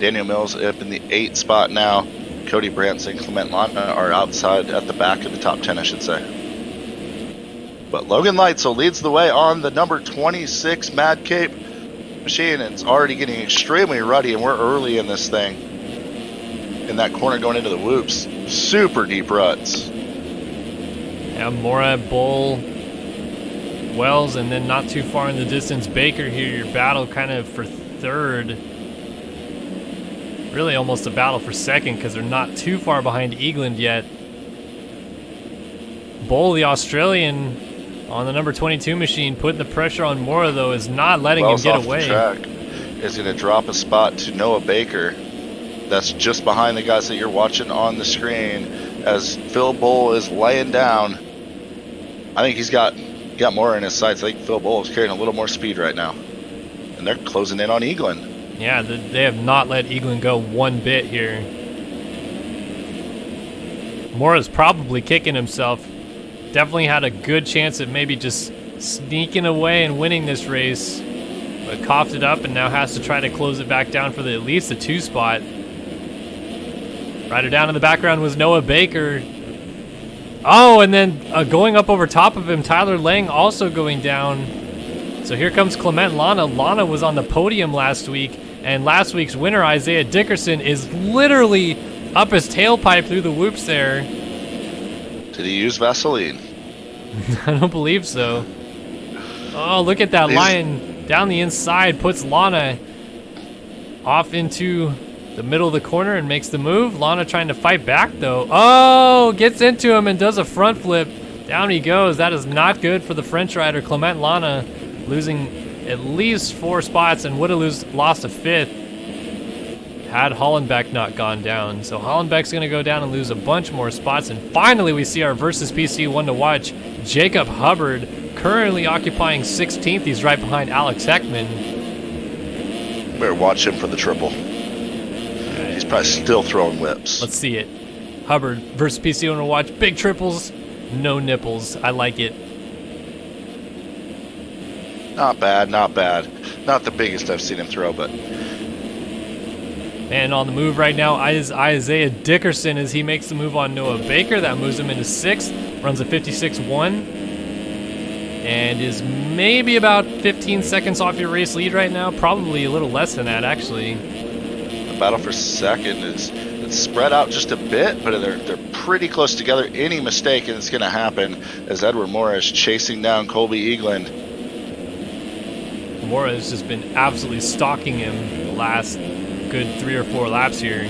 Daniel Mills up in the 8th spot now. Cody Branson, Clement Lana are outside at the back of the top 10, I should say. But Logan Leitzel leads the way on the number 26 Mad Cape machine, and it's already getting extremely ruddy, and we're early in this thing. In that corner going into the whoops. Super deep ruts. Yeah, Mora, Bull, Wells, and then not too far in the distance, Baker here. Your battle kind of for 3rd. Really almost a battle for 2nd because they're not too far behind Eaglin yet. Bull, the Australian, on the number 22 machine, putting the pressure on Mora, though, is not letting him get away. Track is going to drop a spot to Noah Baker. That's just behind the guys that you're watching on the screen as Phil Bull is laying down. I think he's got more in his sights. I think Phil Bull is carrying a little more speed right now. And they're closing in on Eaglin. Yeah, they have not let Eaglin go one bit here. Mora's probably kicking himself. Definitely had a good chance at maybe just sneaking away and winning this race. But coughed it up and now has to try to close it back down for at least the 2 spot. Rider down in the background was Noah Baker. Oh, and then going up over top of him, Tyler Lang also going down. So here comes Clement Lana. Lana was on the podium last week, and last week's winner, Isaiah Dickerson, is literally up his tailpipe through the whoops there. Did he use Vaseline? I don't believe so. Oh, look at that line down the inside, puts Lana off into the middle of the corner and makes the move. Lana trying to fight back though. Oh, gets into him and does a front flip. Down he goes. That is not good for the French rider, Clement Lana, losing at least 4 spots and would have lost a 5th had Hollenbeck not gone down. So Hollenbeck's going to go down and lose a bunch more spots. And finally we see our versus PC one to watch. Jacob Hubbard currently occupying 16th. He's right behind Alex Heckman. Better watch him for the triple. He's probably still throwing whips. Let's see it. Hubbard versus PC one to watch. Big triples, no nipples. I like it. Not bad, not bad. Not the biggest I've seen him throw, but... And on the move right now is Isaiah Dickerson as he makes the move on Noah Baker. That moves him into 6th. Runs a 56.1. And is maybe about 15 seconds off your race lead right now. Probably a little less than that, actually. The battle for second is it's spread out just a bit, but they're pretty close together. Any mistake and it's going to happen as Edward Mora is chasing down Colby Eaglin. Mora has just been absolutely stalking him the last good 3 or 4 laps here.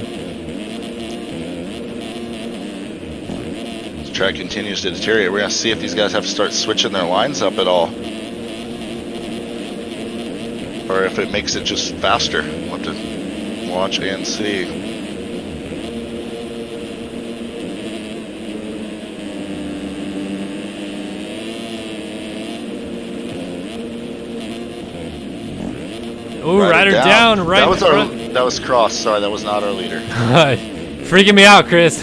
The track continues to deteriorate. We're going to see if these guys have to start switching their lines up at all, or if it makes it just faster. We'll have to watch and see. Ooh, rider down right in front. That was Cross. Sorry, that was not our leader. Freaking me out, Chris.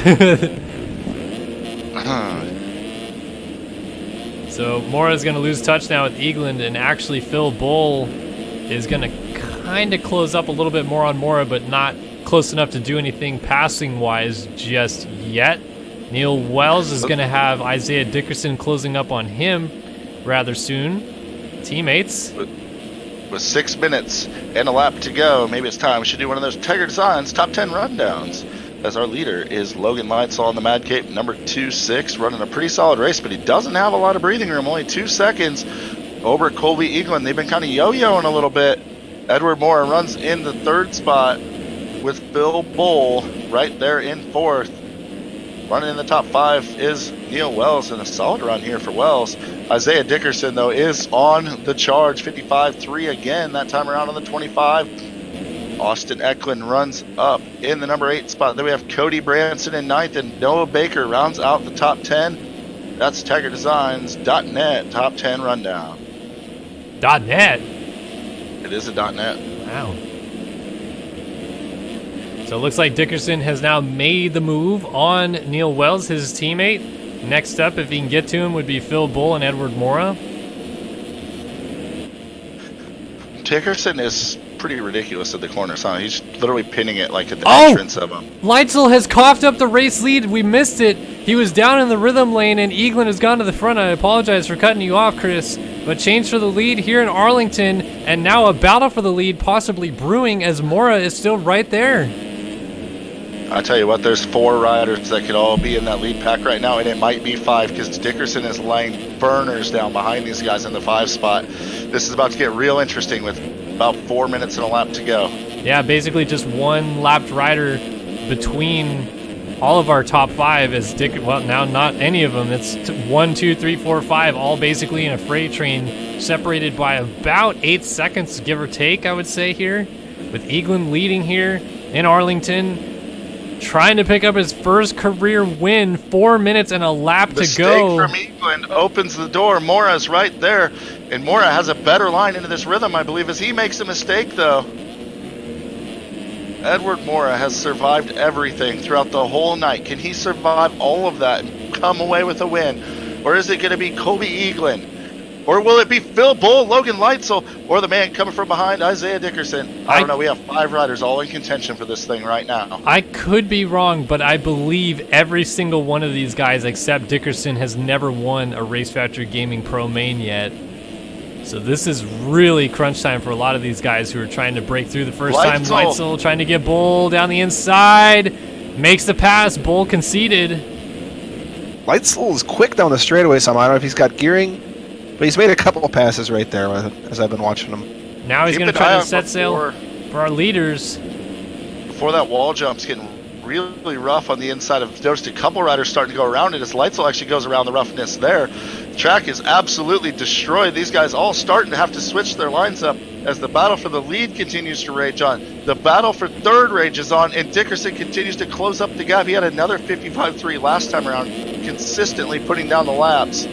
So Mora's going to lose touch now with Eagland, and actually Phil Bull is going to kind of close up a little bit more on Mora, but not close enough to do anything passing-wise just yet. Neil Wells is going to have Isaiah Dickerson closing up on him rather soon. Teammates. With 6 minutes and a lap to go, maybe it's time we should do one of those Tiger Designs top 10 rundowns. As our leader is Logan Lightsall on the Mad Cape, number 2-6, running a pretty solid race, but he doesn't have a lot of breathing room, only 2 seconds over Colby Eaglin. They've been kind of yo-yoing a little bit. Edward Mora runs in the 3rd spot with Phil Bull right there in 4th. Running in the top 5 is Neil Wells, and a solid run here for Wells. Isaiah Dickerson, though, is on the charge, 55.3 again, that time around on the 25. Austin Eklund runs up in the number 8 spot. Then we have Cody Branson in 9th, and Noah Baker rounds out the top 10. That's TigerDesigns.net top 10 rundown. .net? It is a .net. Wow. So it looks like Dickerson has now made the move on Neil Wells, his teammate. Next up, if he can get to him, would be Phil Bull and Edward Mora. Dickerson is pretty ridiculous at the corners, huh? He's literally pinning it like at the entrance of him. Lightsall has coughed up the race lead. We missed it. He was down in the rhythm lane, and Eaglin has gone to the front. I apologize for cutting you off, Chris. But change for the lead here in Arlington, and now a battle for the lead possibly brewing as Mora is still right there. I tell you what, there's 4 riders that could all be in that lead pack right now, and it might be 5 because Dickerson is laying burners down behind these guys in the 5 spot. This is about to get real interesting with about 4 minutes and a lap to go. Yeah, basically just one lapped rider between all of our top 5 as well, now not any of them. It's 1, 2, 3, 4, 5, all basically in a freight train, separated by about 8 seconds, give or take, I would say here, with Eaglin leading here. in Arlington, trying to pick up his first career win. 4 minutes and a lap to go. Mistake from England opens the door. Mora's right there, and Mora has a better line into this rhythm, I believe, as he makes a mistake, though. Edward Mora has survived everything throughout the whole night. Can he survive all of that and come away with a win? Or is it going to be Kobe Eaglin? Or will it be Phil Bull, Logan Leitzel, or the man coming from behind, Isaiah Dickerson? I don't know. We have 5 riders all in contention for this thing right now. I could be wrong, but I believe every single one of these guys except Dickerson has never won a Race Factory Gaming Pro Main yet. So this is really crunch time for a lot of these guys who are trying to break through the first time. Leitzel trying to get Bull down the inside. Makes the pass. Bull conceded. Leitzel is quick down the straightaway somehow. I don't know if he's got gearing, but he's made a couple of passes right there as I've been watching him. Now he's going to try to set sail for our leaders. Before that wall jump's getting really rough on the inside of just a couple riders starting to go around it as Leitzel actually goes around the roughness there. The track is absolutely destroyed. These guys all starting to have to switch their lines up as the battle for the lead continues to rage on. The battle for third rages on, and Dickerson continues to close up the gap. He had another 55.3 last time around, consistently putting down the laps.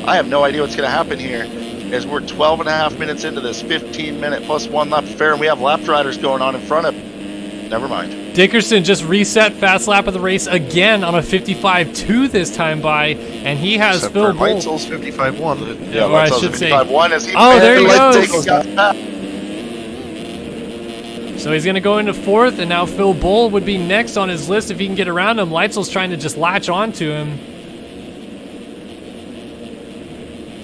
I have no idea what's going to happen here as we're 12 and a half minutes into this 15-minute plus 1 lap affair, and we have lap riders going on in front of. Never mind. Dickerson just reset fast lap of the race again on a 55.2 this time by, and he has Except Phil for Bull. Leitzel's 55.1. Yeah, or I Leitzel's should say. 55.1 as he There he goes. So he's going to go into 4th, and now Phil Bull would be next on his list if he can get around him. Leitzel's trying to just latch onto him.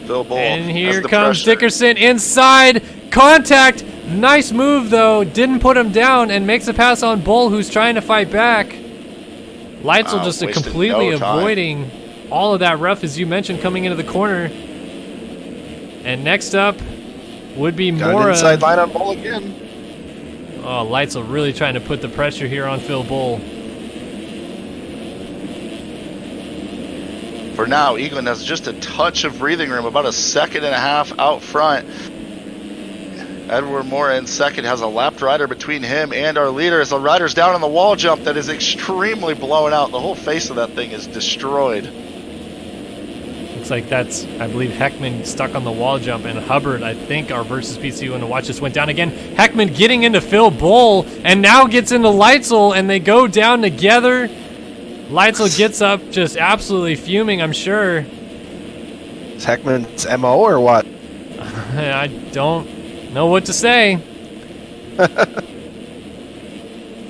Phil Bull And here has the comes pressure. Dickerson inside. Contact. Nice move, though. Didn't put him down and makes a pass on Bull, who's trying to fight back. Leitzel just wasted completely no time. avoiding all of that rough, as you mentioned, coming into the corner. And next up would be Got an Mora. inside line on Bull again. Oh, Leitzel really trying to put the pressure here on Phil Bull. For now, Eaglin has just a touch of breathing room, about a second and a half out front. Edward Mora in second has a lapped rider between him and our leader as the rider's down on the wall jump that is extremely blown out. The whole face of that thing is destroyed. Looks like that's, I believe, Heckman stuck on the wall jump, and Hubbard, I think, our versus PC when to watch this went down again. Heckman getting into Phil Bull and now gets into Leitzel, and they go down together. Leitzel gets up just absolutely fuming, I'm sure. Is Heckman's MO or what? I don't know what to say.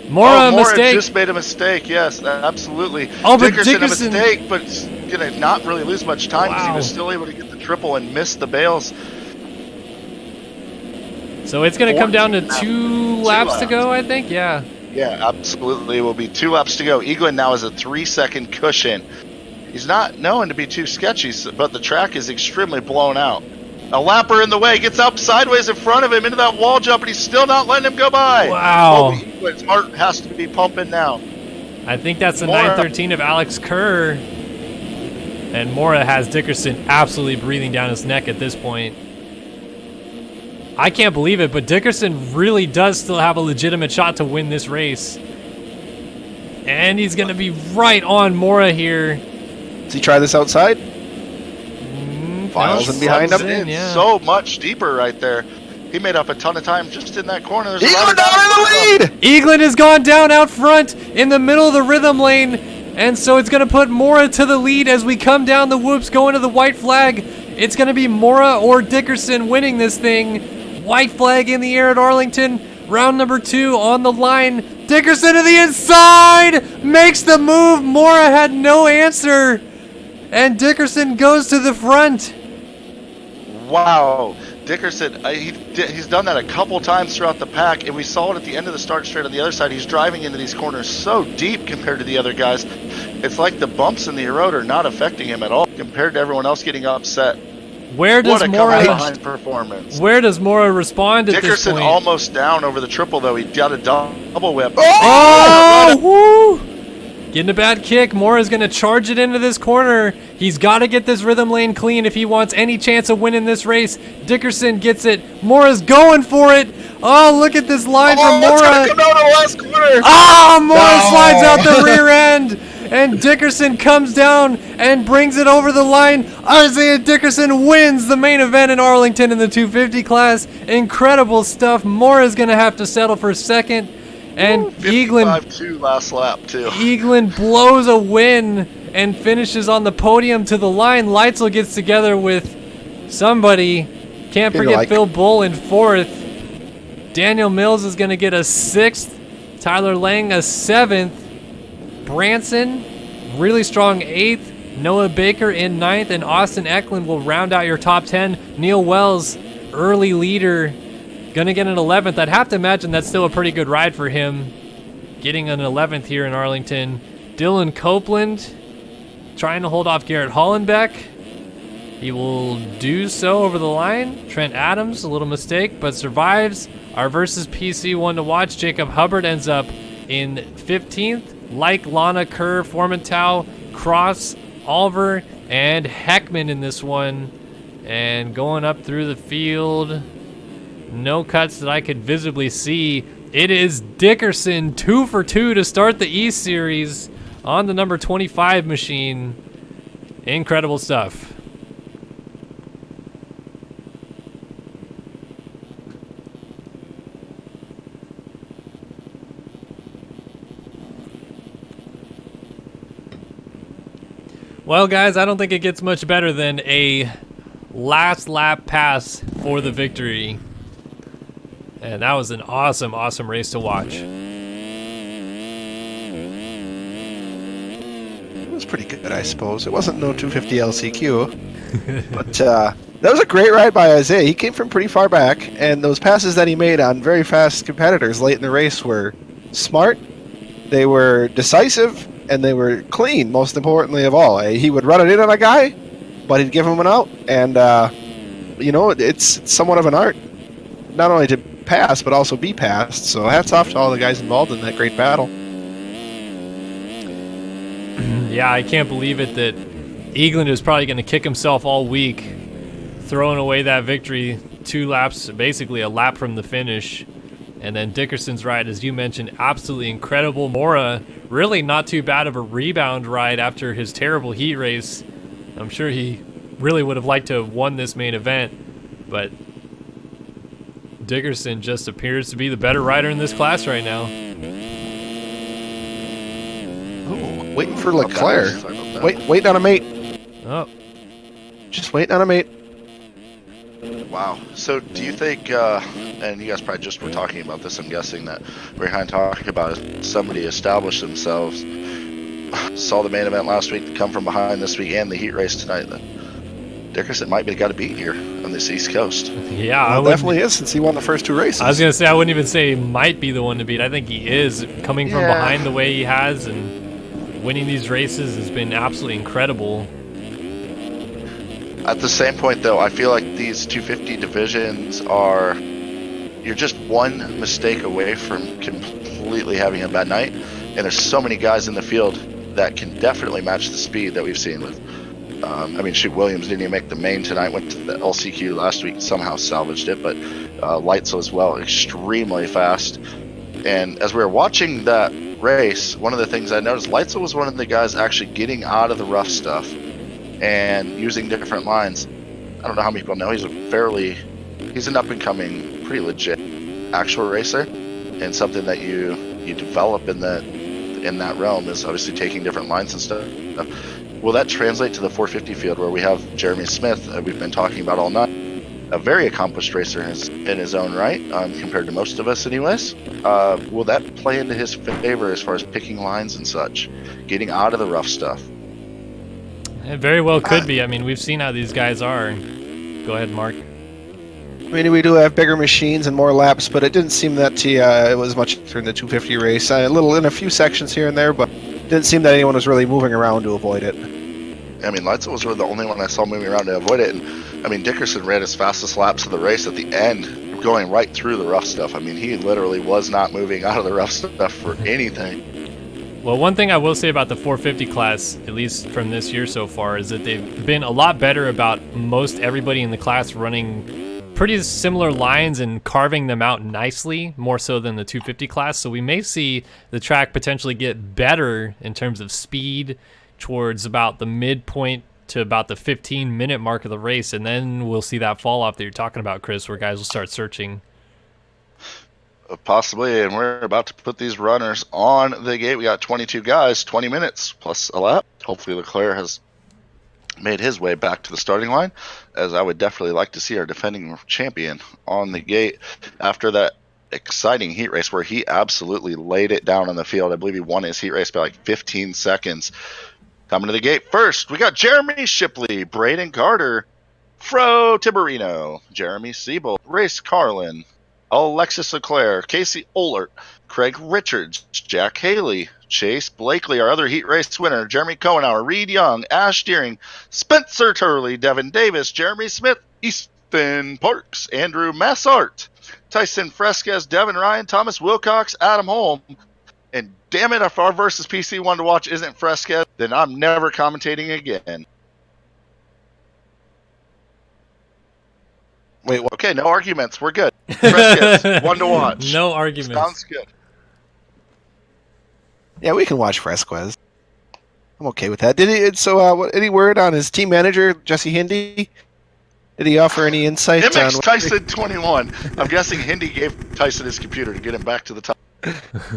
Mora mistake. Just made a mistake, yes, absolutely. Oh, but Dickerson a Dickerson- mistake, but it's going to not really lose much time because he was still able to get the triple and miss the bales. So it's going to come down to 2 laps to go, I think? Yeah. Yeah, absolutely. It will be 2 laps to go. Eaglin now has a 3-second cushion. He's not known to be too sketchy, but the track is extremely blown out. A lapper in the way, gets up sideways in front of him into that wall jump, and he's still not letting him go by. Wow. Eaglin's heart has to be pumping now. I think that's the Mora. 913 of Alex Kerr. And Mora has Dickerson absolutely breathing down his neck at this point. I can't believe it, but Dickerson really does still have a legitimate shot to win this race. And he's going to be right on Mora here. Does he try this outside? Files No, in behind subs him. in, yeah. So much deeper right there. He made up a ton of time just in that corner. There's a Eaglin rider down in the lead! Eaglin has gone down out front in the middle of the rhythm lane, and so it's going to put Mora to the lead as we come down the whoops, going to the white flag. It's going to be Mora or Dickerson winning this thing. White flag in the air at Arlington. Round number 2 on the line. Dickerson to the inside! Makes the move. Mora had no answer. And Dickerson goes to the front. Wow. Dickerson, he's done that a couple times throughout the pack, and we saw it at the end of the start straight on the other side. He's driving into these corners so deep compared to the other guys. It's like the bumps in the road are not affecting him at all compared to everyone else getting upset. Where does What a Mora come-behind performance. Where does Mora respond at this Dickerson point? almost down over the triple, though. He got a double whip. Oh! Woo! getting a bad kick. Mora's going to charge it into this corner. He's got to get this rhythm lane clean if he wants any chance of winning this race. Dickerson gets it. Mora's going for it. Oh, look at this line from Mora. Come down to the last corner. Oh, Mora slides out the rear end. And Dickerson comes down and brings it over the line. Isaiah Dickerson wins the main event in Arlington in the 250 class. Incredible stuff. Mora's going to have to settle for second. And Eaglin 55-2 last lap, too. Eaglin blows a win and finishes on the podium to the line. Leitzel gets together with somebody. Can't forget Phil Bull in 4th. Daniel Mills is going to get a 6th. Tyler Lang a 7th. Branson, really strong 8th. Noah Baker in 9th. And Austin Eklund will round out your top 10. Neil Wells, early leader, gonna get an 11th. I'd have to imagine that's still a pretty good ride for him, getting an 11th here in Arlington. Dylan Copeland trying to hold off Garrett Hollenbeck. He will do so over the line. Trent Adams, a little mistake, but survives. Our versus PC one to watch. Jacob Hubbard ends up in 15th. Like Lana, Kerr, Formental, Cross, Alver, and Heckman in this one. And going up through the field, no cuts that I could visibly see. It is Dickerson, 2 for 2 to start the E-Series on the number 25 machine. Incredible stuff. Well, guys, I don't think it gets much better than a last lap pass for the victory. And that was an awesome, awesome race to watch. It was pretty good, I suppose. It wasn't no 250 LCQ, but that was a great ride by Isaiah. He came from pretty far back, and those passes that he made on very fast competitors late in the race were smart, they were decisive, and they were clean, most importantly of all. He would run it in on a guy, but he'd give him an out, and you know, it's somewhat of an art, not only to pass, but also be passed. So hats off to all the guys involved in that great battle. Yeah, I can't believe it that Eaglin is probably going to kick himself all week, throwing away that victory 2 laps, basically a lap from the finish. And then Dickerson's ride, as you mentioned, absolutely incredible. Mora, really not too bad of a rebound ride after his terrible heat race. I'm sure he really would have liked to have won this main event, but Dickerson just appears to be the better rider in this class right now. Oh, waiting for Leclerc. Waiting on a mate. Oh. Just waiting on a mate. Wow. So do you think, and you guys probably just were talking about this, I'm guessing that we're behind talking about it, somebody established themselves, saw the main event last week, come from behind this week, and the heat race tonight, that Dickerson might be the guy to beat here on this East Coast. Yeah, well, definitely is, since he won the first 2 races. I was going to say, I wouldn't even say might be the one to beat. I think he is. Coming from behind the way he has and winning these races has been absolutely incredible. At the same point, though, I feel like these 250 divisions are, you're just one mistake away from completely having a bad night. And there's so many guys in the field that can definitely match the speed that we've seen with. I mean, shoot, Williams didn't even make the main tonight, went to the LCQ last week, somehow salvaged it, but Leitzel as well, extremely fast. And as we were watching that race, one of the things I noticed, Leitzel was one of the guys actually getting out of the rough stuff and using different lines. I don't know how many people know, he's an up-and-coming, pretty legit actual racer, and something that you develop in that realm is obviously taking different lines and stuff. Will that translate to the 450 field where we have Jeremy Smith, we've been talking about all night, a very accomplished racer in his own right, compared to most of us anyways? Will that play into his favor as far as picking lines and such, getting out of the rough stuff? It very well could be. I mean, we've seen how these guys are. Go ahead, Mark. I mean, we do have bigger machines and more laps, but it didn't seem that it was much during the 250 race. A little in a few sections here and there, but it didn't seem that anyone was really moving around to avoid it. I mean, Leitzel was really the only one I saw moving around to avoid it. And I mean, Dickerson ran his fastest laps of the race at the end, going right through the rough stuff. I mean, he literally was not moving out of the rough stuff for anything. Well, one thing I will say about the 450 class, at least from this year so far, is that they've been a lot better about most everybody in the class running pretty similar lines and carving them out nicely, more so than the 250 class. So we may see the track potentially get better in terms of speed towards about the midpoint to about the 15-minute mark of the race, and then we'll see that fall off that you're talking about, Chris, where guys will start searching. Possibly, and we're about to put these runners on the gate. We got 22 guys, 20 minutes plus a lap. Hopefully Leclerc has made his way back to the starting line, as I would definitely like to see our defending champion on the gate after that exciting heat race where he absolutely laid it down on the field. I believe he won his heat race by like 15 seconds. Coming to the gate first, we got Jeremy Shipley, Braden Carter, Fro Tiberino, Jeremy Siebold, Race Carlin, Alexis Leclerc, Casey Ohlert, Craig Richards, Jack Haley, Chase Blakely, our other heat race winner, Jeremy Cohenauer, Reed Young, Ash Deering, Spencer Turley, Devin Davis, Jeremy Smith, Easton Parks, Andrew Massart, Tyson Fresquez, Devin Ryan, Thomas Wilcox, Adam Holm. And damn it, if our versus PC one to watch isn't Fresquez, then I'm never commentating again. Wait, what? Okay, no arguments. We're good. Fresquez, one to watch. No arguments. Sounds good. Yeah, we can watch Fresquez. I'm okay with that. Did he? So, any word on his team manager, Jesse Hindy? Did he offer any insight on MX Tyson 21. I'm guessing Hindy gave Tyson his computer to get him back to the top.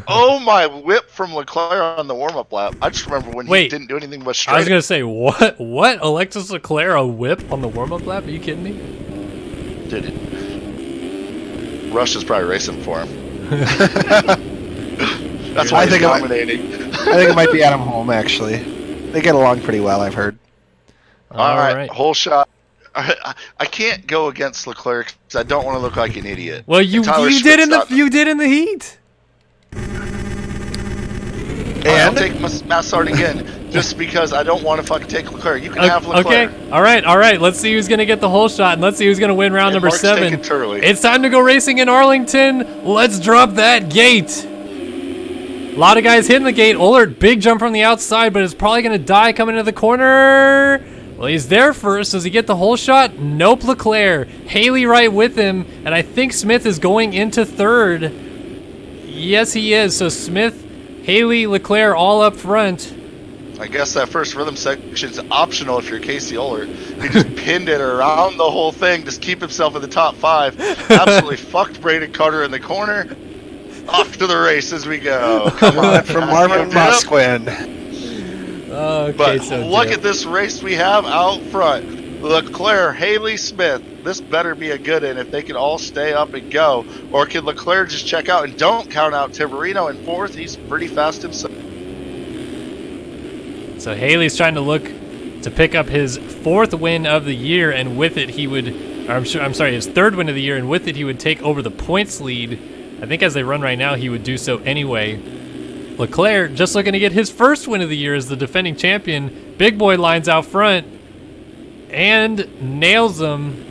Oh, my whip from Leclerc on the warm-up lap. I just remember when he didn't do anything but straight. I was going to say, what? Alexis Leclerc, a whip on the warm-up lap? Are you kidding me? Dude, Rush is probably racing for him. That's why he's dominating. I think it might be Adam Holm, actually. They get along pretty well, I've heard. All right, whole shot. I can't go against Leclerc because I don't want to look like an idiot. Well, you did in the heat. And I'll take Massart again, just because I don't want to fucking take Leclerc. You can have Leclerc. Okay, all right. Let's see who's gonna get the whole shot, and let's see who's gonna win round number 7. It's time to go racing in Arlington. Let's drop that gate. A lot of guys hitting the gate. Ohlert, big jump from the outside, but is probably gonna die coming into the corner. Well, he's there first. Does he get the whole shot? Nope, Leclerc. Haley right with him, and I think Smith is going into third. Yes, he is. So Smith, Haley, Leclerc all up front. I guess that first rhythm section is optional if you're Casey Ohlert. He just pinned it around the whole thing, just keep himself in the top 5. Absolutely fucked Braden Carter in the corner. Off to the race as we go. Come on, from Marvin Musquin. Okay, but look at this race we have out front. Leclerc, Haley, Smith. This better be a good one if they can all stay up and go. Or can Leclerc just check out and don't count out Tiberino in 4th? He's pretty fast himself. So Haley's trying to look to pick up his 4th win of the year, and with it he would, his 3rd win of the year, and with it he would take over the points lead. I think as they run right now, he would do so anyway. Leclerc just looking to get his 1st win of the year as the defending champion. Big boy lines out front and nails them.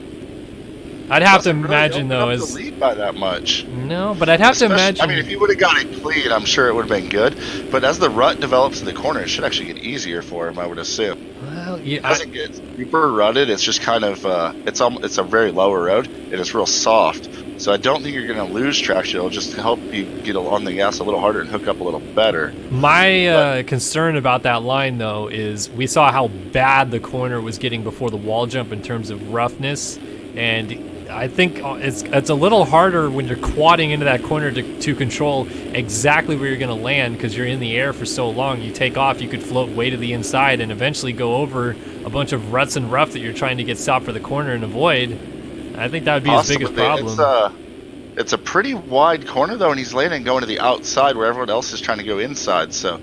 I'd have to imagine though, is the lead by that much. No, but I'd have to imagine. I mean, if he would have got it clean, I'm sure it would have been good. But as the rut develops in the corner, it should actually get easier for him, I would assume. Well, yeah, it doesn't get super rutted. It's just kind of it's a very lower road and it's real soft. So I don't think you're going to lose traction. It'll just help you get on the gas a little harder and hook up a little better. My concern about that line, though, is we saw how bad the corner was getting before the wall jump in terms of roughness. And I think it's a little harder when you're quadding into that corner to control exactly where you're going to land because you're in the air for so long. You take off, you could float way to the inside and eventually go over a bunch of ruts and rough that you're trying to get stopped for the corner and avoid. I think that would be his biggest problem. It's a pretty wide corner, though, and he's landing going to the outside where everyone else is trying to go inside. So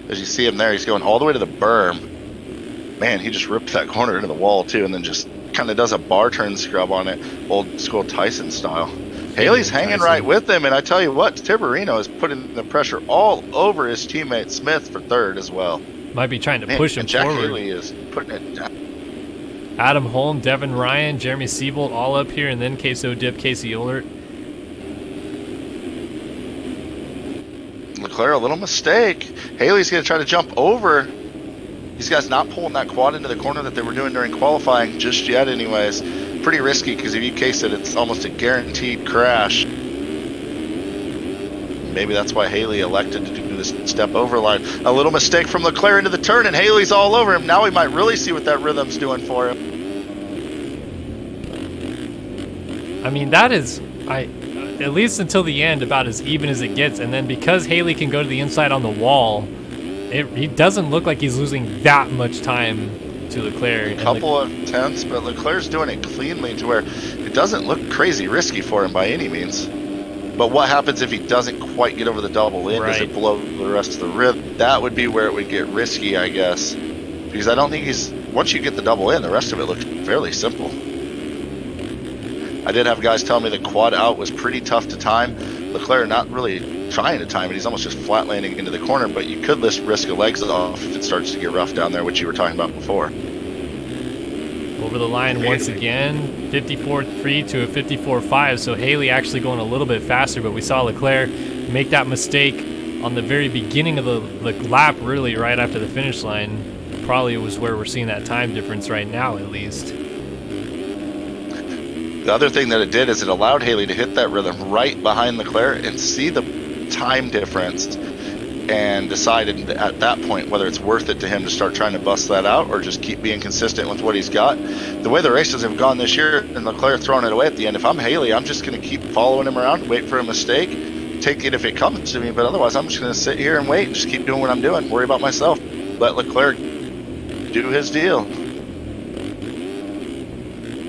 as you see him there, he's going all the way to the berm. Man, he just ripped that corner into the wall, too, and then just kind of does a bar turn scrub on it, old school Tyson style. Haley's hanging right with him, and I tell you what, Tiberino is putting the pressure all over his teammate Smith for 3rd as well. Might be trying to push him Jack forward. Haley is putting it down. Adam Holm, Devin Ryan, Jeremy Siebold all up here, and then Queso Dip, Casey Ohlert. Leclerc, a little mistake. Haley's going to try to jump over. These guys not pulling that quad into the corner that they were doing during qualifying just yet anyways. Pretty risky because if you case it, it's almost a guaranteed crash. Maybe that's why Haley elected to do this step over line. A little mistake from Leclerc into the turn, and Haley's all over him. Now we might really see what that rhythm's doing for him. I mean, that is, at least until the end, about as even as it gets. And then because Haley can go to the inside on the wall, he doesn't look like he's losing that much time to Leclerc. A couple of tenths, but Leclerc's doing it cleanly to where it doesn't look crazy risky for him by any means. But what happens if he doesn't quite get over the double in? Does it blow the rest of the rhythm? That would be where it would get risky, I guess. Because I don't think once you get the double in, the rest of it looks fairly simple. I did have guys tell me the quad out was pretty tough to time. Leclerc not really trying to time it. He's almost just flat landing into the corner, but you could risk a legs off if it starts to get rough down there, which you were talking about before. Over the line once again, 54.3 to a 54.5, so Haley actually going a little bit faster, but we saw Leclerc make that mistake on the very beginning of the lap, really right after the finish line. Probably was where we're seeing that time difference right now, at least. The other thing that it did is it allowed Haley to hit that rhythm right behind Leclerc and see the time difference and decided at that point whether it's worth it to him to start trying to bust that out or just keep being consistent with what he's got. The way the races have gone this year and Leclerc throwing it away at the end, if I'm Haley, I'm just going to keep following him around, wait for a mistake, take it if it comes to me, but otherwise I'm just going to sit here and wait and just keep doing what I'm doing, worry about myself, let Leclerc do his deal.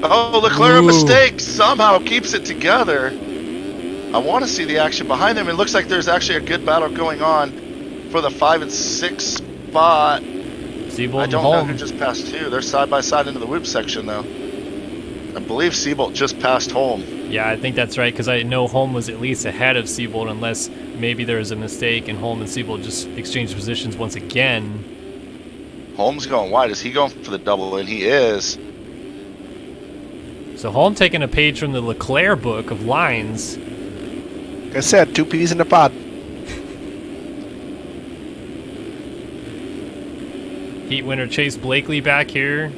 Oh, Leclerc, a mistake, somehow keeps it together. I want to see the action behind him. It looks like there's actually a good battle going on for the 5 and 6 spot. Seabolt I don't know who just passed who. They're side by side into the whoop section, though. I believe Seabolt just passed Holm. Yeah, I think that's right, because I know Holm was at least ahead of Seabolt, unless maybe there was a mistake and Holm and Seabolt just exchanged positions once again. Holm's going wide. Is he going for the double? And he is. So Holm taking a page from the Leclerc book of lines. Like I said, 2 peas in a pod. Heat winner Chase Blakely back here.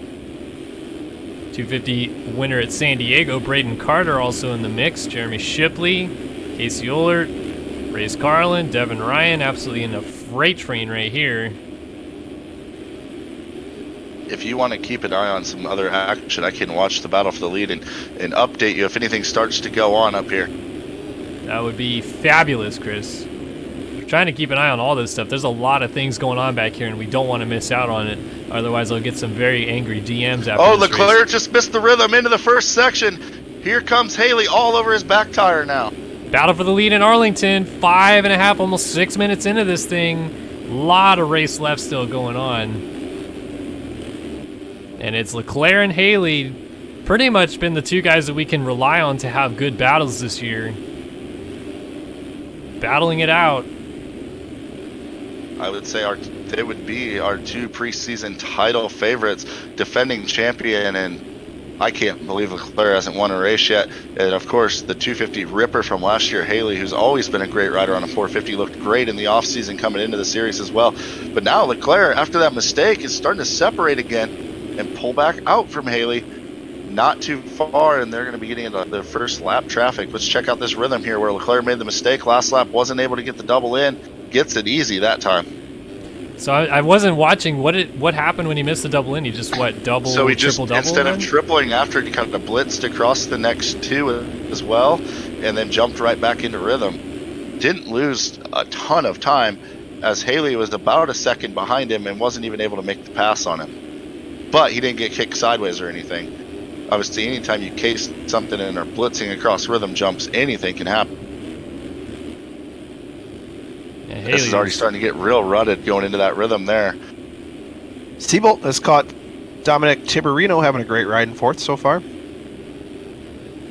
250 winner at San Diego. Braden Carter also in the mix. Jeremy Shipley, Casey Ohlert, Race Carlin, Devin Ryan, absolutely in a freight train right here. If you want to keep an eye on some other action, I can watch the battle for the lead and update you if anything starts to go on up here. That would be fabulous, Chris. We're trying to keep an eye on all this stuff. There's a lot of things going on back here, and we don't want to miss out on it. Otherwise, I'll get some very angry DMs after Oh, this Leclerc race. just missed the rhythm into the first section. Here comes Haley all over his back tire now. Battle for the lead in Arlington. 5.5, almost 6 minutes into this thing. A lot of race left still going on. And it's Leclerc and Haley, pretty much been the two guys that we can rely on to have good battles this year. Battling it out. I would say they would be our 2 preseason title favorites, defending champion, and I can't believe Leclerc hasn't won a race yet. And of course, the 250 ripper from last year, Haley, who's always been a great rider on a 450, looked great in the offseason coming into the series as well. But now Leclerc, after that mistake, is starting to separate again and pull back out from Haley. Not too far, and they're going to be getting into the first lap traffic. Let's check out this rhythm here where Leclerc made the mistake last lap, wasn't able to get the double in, gets it easy that time. So I wasn't watching. What happened when he missed the double in? He just double, so he just, triple, double? Instead of tripling after, he kind of blitzed across the next 2 as well, and then jumped right back into rhythm. Didn't lose a ton of time, as Haley was about a second behind him and wasn't even able to make the pass on him. But he didn't get kicked sideways or anything. Obviously, anytime you case something and are blitzing across rhythm jumps, anything can happen. Yeah, This is already starting to get real rutted going into that rhythm there. Seabolt has caught Dominic Tiberino having a great ride in 4th so far.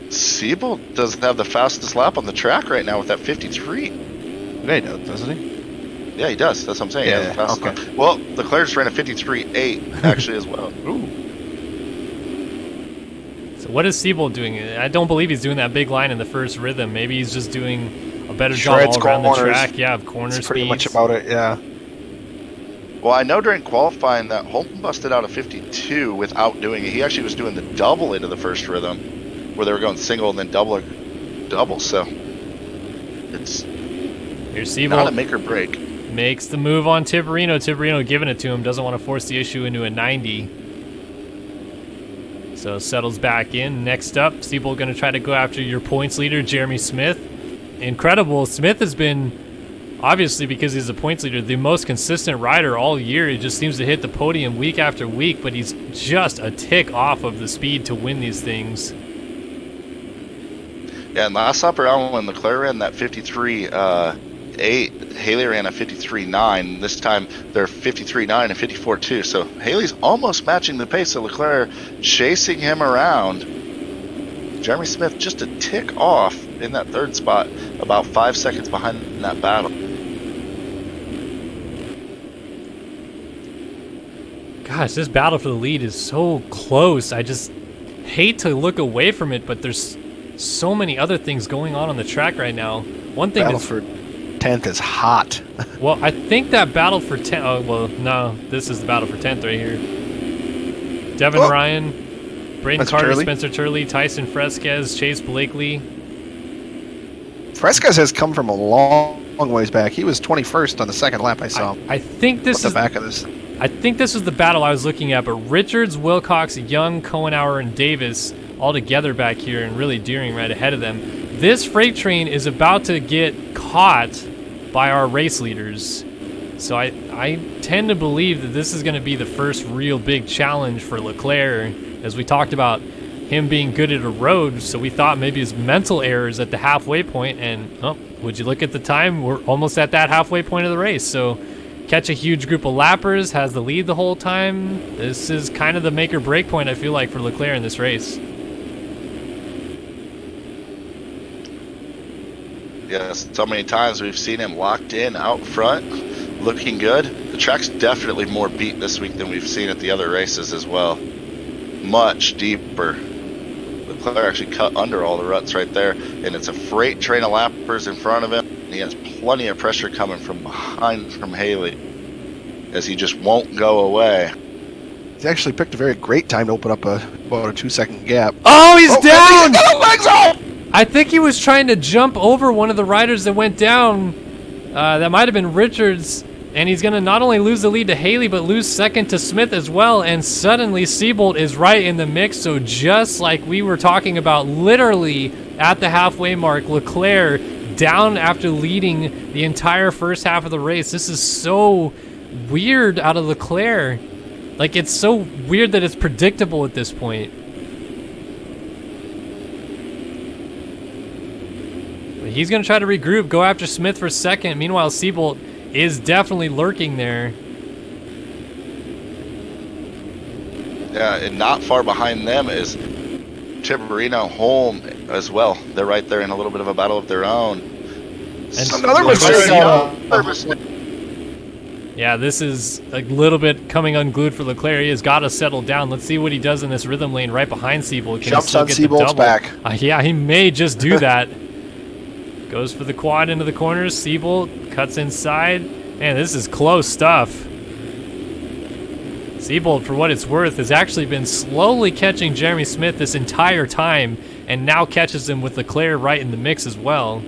Seabolt doesn't have the fastest lap on the track right now with that 53. Yeah, he does, doesn't he? Yeah, he does. That's what I'm saying. He has the fastest okay. lap. Well, Leclerc's ran a 53.8 actually as well. Ooh. So what is Seabolt doing? I don't believe he's doing that big line in the first rhythm. Maybe he's just doing a better job Shreds all around the corners. track. Yeah, of corner That's speeds. pretty much about it, yeah. Well, I know during qualifying that Holton busted out a 52 without doing it. He actually was doing the double into the first rhythm, where they were going single and then double. So it's Here's not a Seabolt. make or break. Makes the move on Tiberino. Tiberino giving it to him. Doesn't want to force the issue into a 90. So settles back in. Next up, Seabolt going to try to go after your points leader, Jeremy Smith. Incredible. Smith has been, obviously because he's a points leader, the most consistent rider all year. He just seems to hit the podium week after week, but he's just a tick off of the speed to win these things. Yeah, and last lap around when Leclerc ran that 53.8, Haley ran a 53.9. This time they're 53.9 and 54.2. So Haley's almost matching the pace of Leclerc, chasing him around. Jeremy Smith just a tick off in that third spot, about 5 seconds behind in that battle. Gosh, this battle for the lead is so close. I just hate to look away from it, but there's so many other things going on the track right now. One thing Battle that's for 10th is hot. well, I think that battle for 10th. Oh, well, no, this is the battle for 10th right here. Devin Ryan, Braden Spencer Carter, Turley. Spencer Turley, Tyson Fresquez, Chase Blakely. Fresquez has come from a long ways back. He was 21st on the second lap I saw. I think this the is back of this. I think this was the battle I was looking at, but Richards, Wilcox, Young, Cohenauer, and Davis all together back here and really Deering right ahead of them. This freight train is about to get caught by our race leaders. So I tend to believe that this is going to be the first real big challenge for Leclerc, as we talked about him being good at a road, so we thought maybe his mental errors at the halfway point, and would you look at the time, we're almost at that halfway point of the race. So catch a huge group of lappers, has the lead the whole time. This is kind of the make or break point, I feel like, for Leclerc in this race. Yes, so many times we've seen him locked in out front, looking good. The track's definitely more beat this week than we've seen at the other races as well. Much deeper. Leclerc actually cut under all the ruts right there, and it's a freight train of lappers in front of him. And he has plenty of pressure coming from behind from Haley, as he just won't go away. He's actually picked a very great time to open up about a 2-second gap. Oh, he's down! He's got his legs up! I think he was trying to jump over one of the riders that went down. That might have been Richards. And he's going to not only lose the lead to Haley, but lose second to Smith as well. And suddenly Seabolt is right in the mix. So just like we were talking about, literally at the halfway mark, Leclerc down after leading the entire first half of the race. This is so weird out of Leclerc. Like, it's so weird that it's predictable at this point. But he's going to try to regroup, go after Smith for second. Meanwhile, Seabolt is definitely lurking there. Yeah, and not far behind them is Tiberino, Holm as well. They're right there in a little bit of a battle of their own. Another mistake. Yeah, this is a little bit coming unglued for Leclerc. He has got to settle down. Let's see what he does in this rhythm lane right behind Seabolt. Can Jumps he still on get the Seabolt's double? back. Yeah, he may just do that. Goes for the quad into the corners. Seabolt cuts inside. Man, this is close stuff. Seabolt, for what it's worth, has actually been slowly catching Jeremy Smith this entire time, and now catches him with Leclerc right in the mix as well.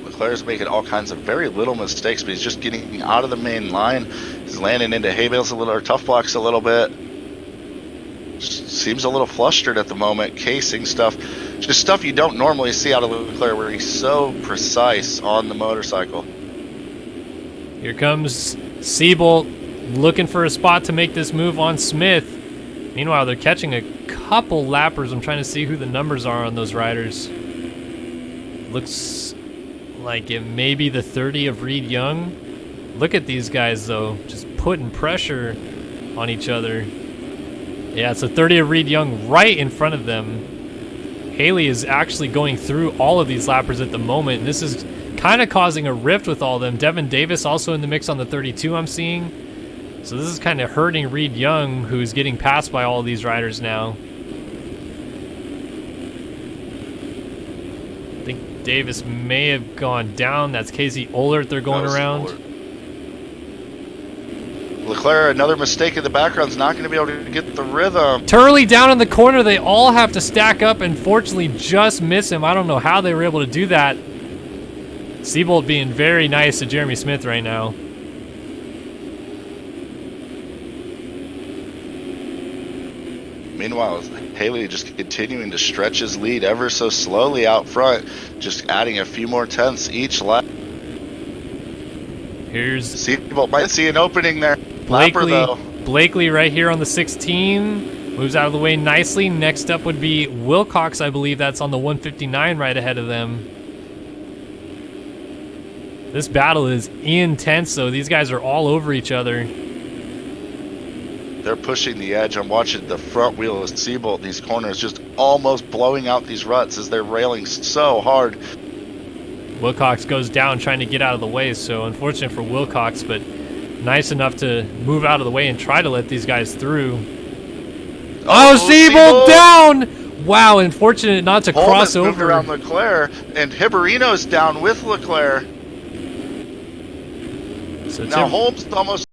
Leclerc's making all kinds of very little mistakes, but he's just getting out of the main line. He's landing into hay bales a little, or tough blocks a little bit. Seems a little flustered at the moment, casing stuff. Just stuff you don't normally see out of Leclerc, where he's so precise on the motorcycle. Here comes Seabolt looking for a spot to make this move on Smith. Meanwhile, they're catching a couple lappers. I'm trying to see who the numbers are on those riders. Looks like it may be the 30 of Reed Young. Look at these guys, though, just putting pressure on each other. Yeah, it's a 30 of Reed Young right in front of them. Haley is actually going through all of these lappers at the moment, and this is kind of causing a rift with all of them. Devin Davis also in the mix on the 32 I'm seeing. So this is kind of hurting Reed Young, who's getting passed by all of these riders now. Davis may have gone down. That's Casey Ohlert they're going around. Leclerc, another mistake in the background, is not going to be able to get the rhythm. Turley down in the corner. They all have to stack up and fortunately just miss him. I don't know how they were able to do that. Seabolt being very nice to Jeremy Smith right now. Meanwhile, Haley just continuing to stretch his lead ever so slowly out front, just adding a few more tenths each lap. Here's Seabolt might see an opening there. Blakely. Lapper, though. Blakely right here on the 16. Moves out of the way nicely. Next up would be Wilcox, I believe. That's on the 159 right ahead of them. This battle is intense, though. These guys are all over each other. They're pushing the edge. I'm watching the front wheel of Seabolt. These corners just almost blowing out these ruts as they're railing so hard. Wilcox goes down trying to get out of the way, so unfortunate for Wilcox, but nice enough to move out of the way and try to let these guys through. Oh, Seabolt down! Wow, unfortunate not to cross over. Moved around Leclerc, and Hiberino's down with Leclerc. So now Holmes almost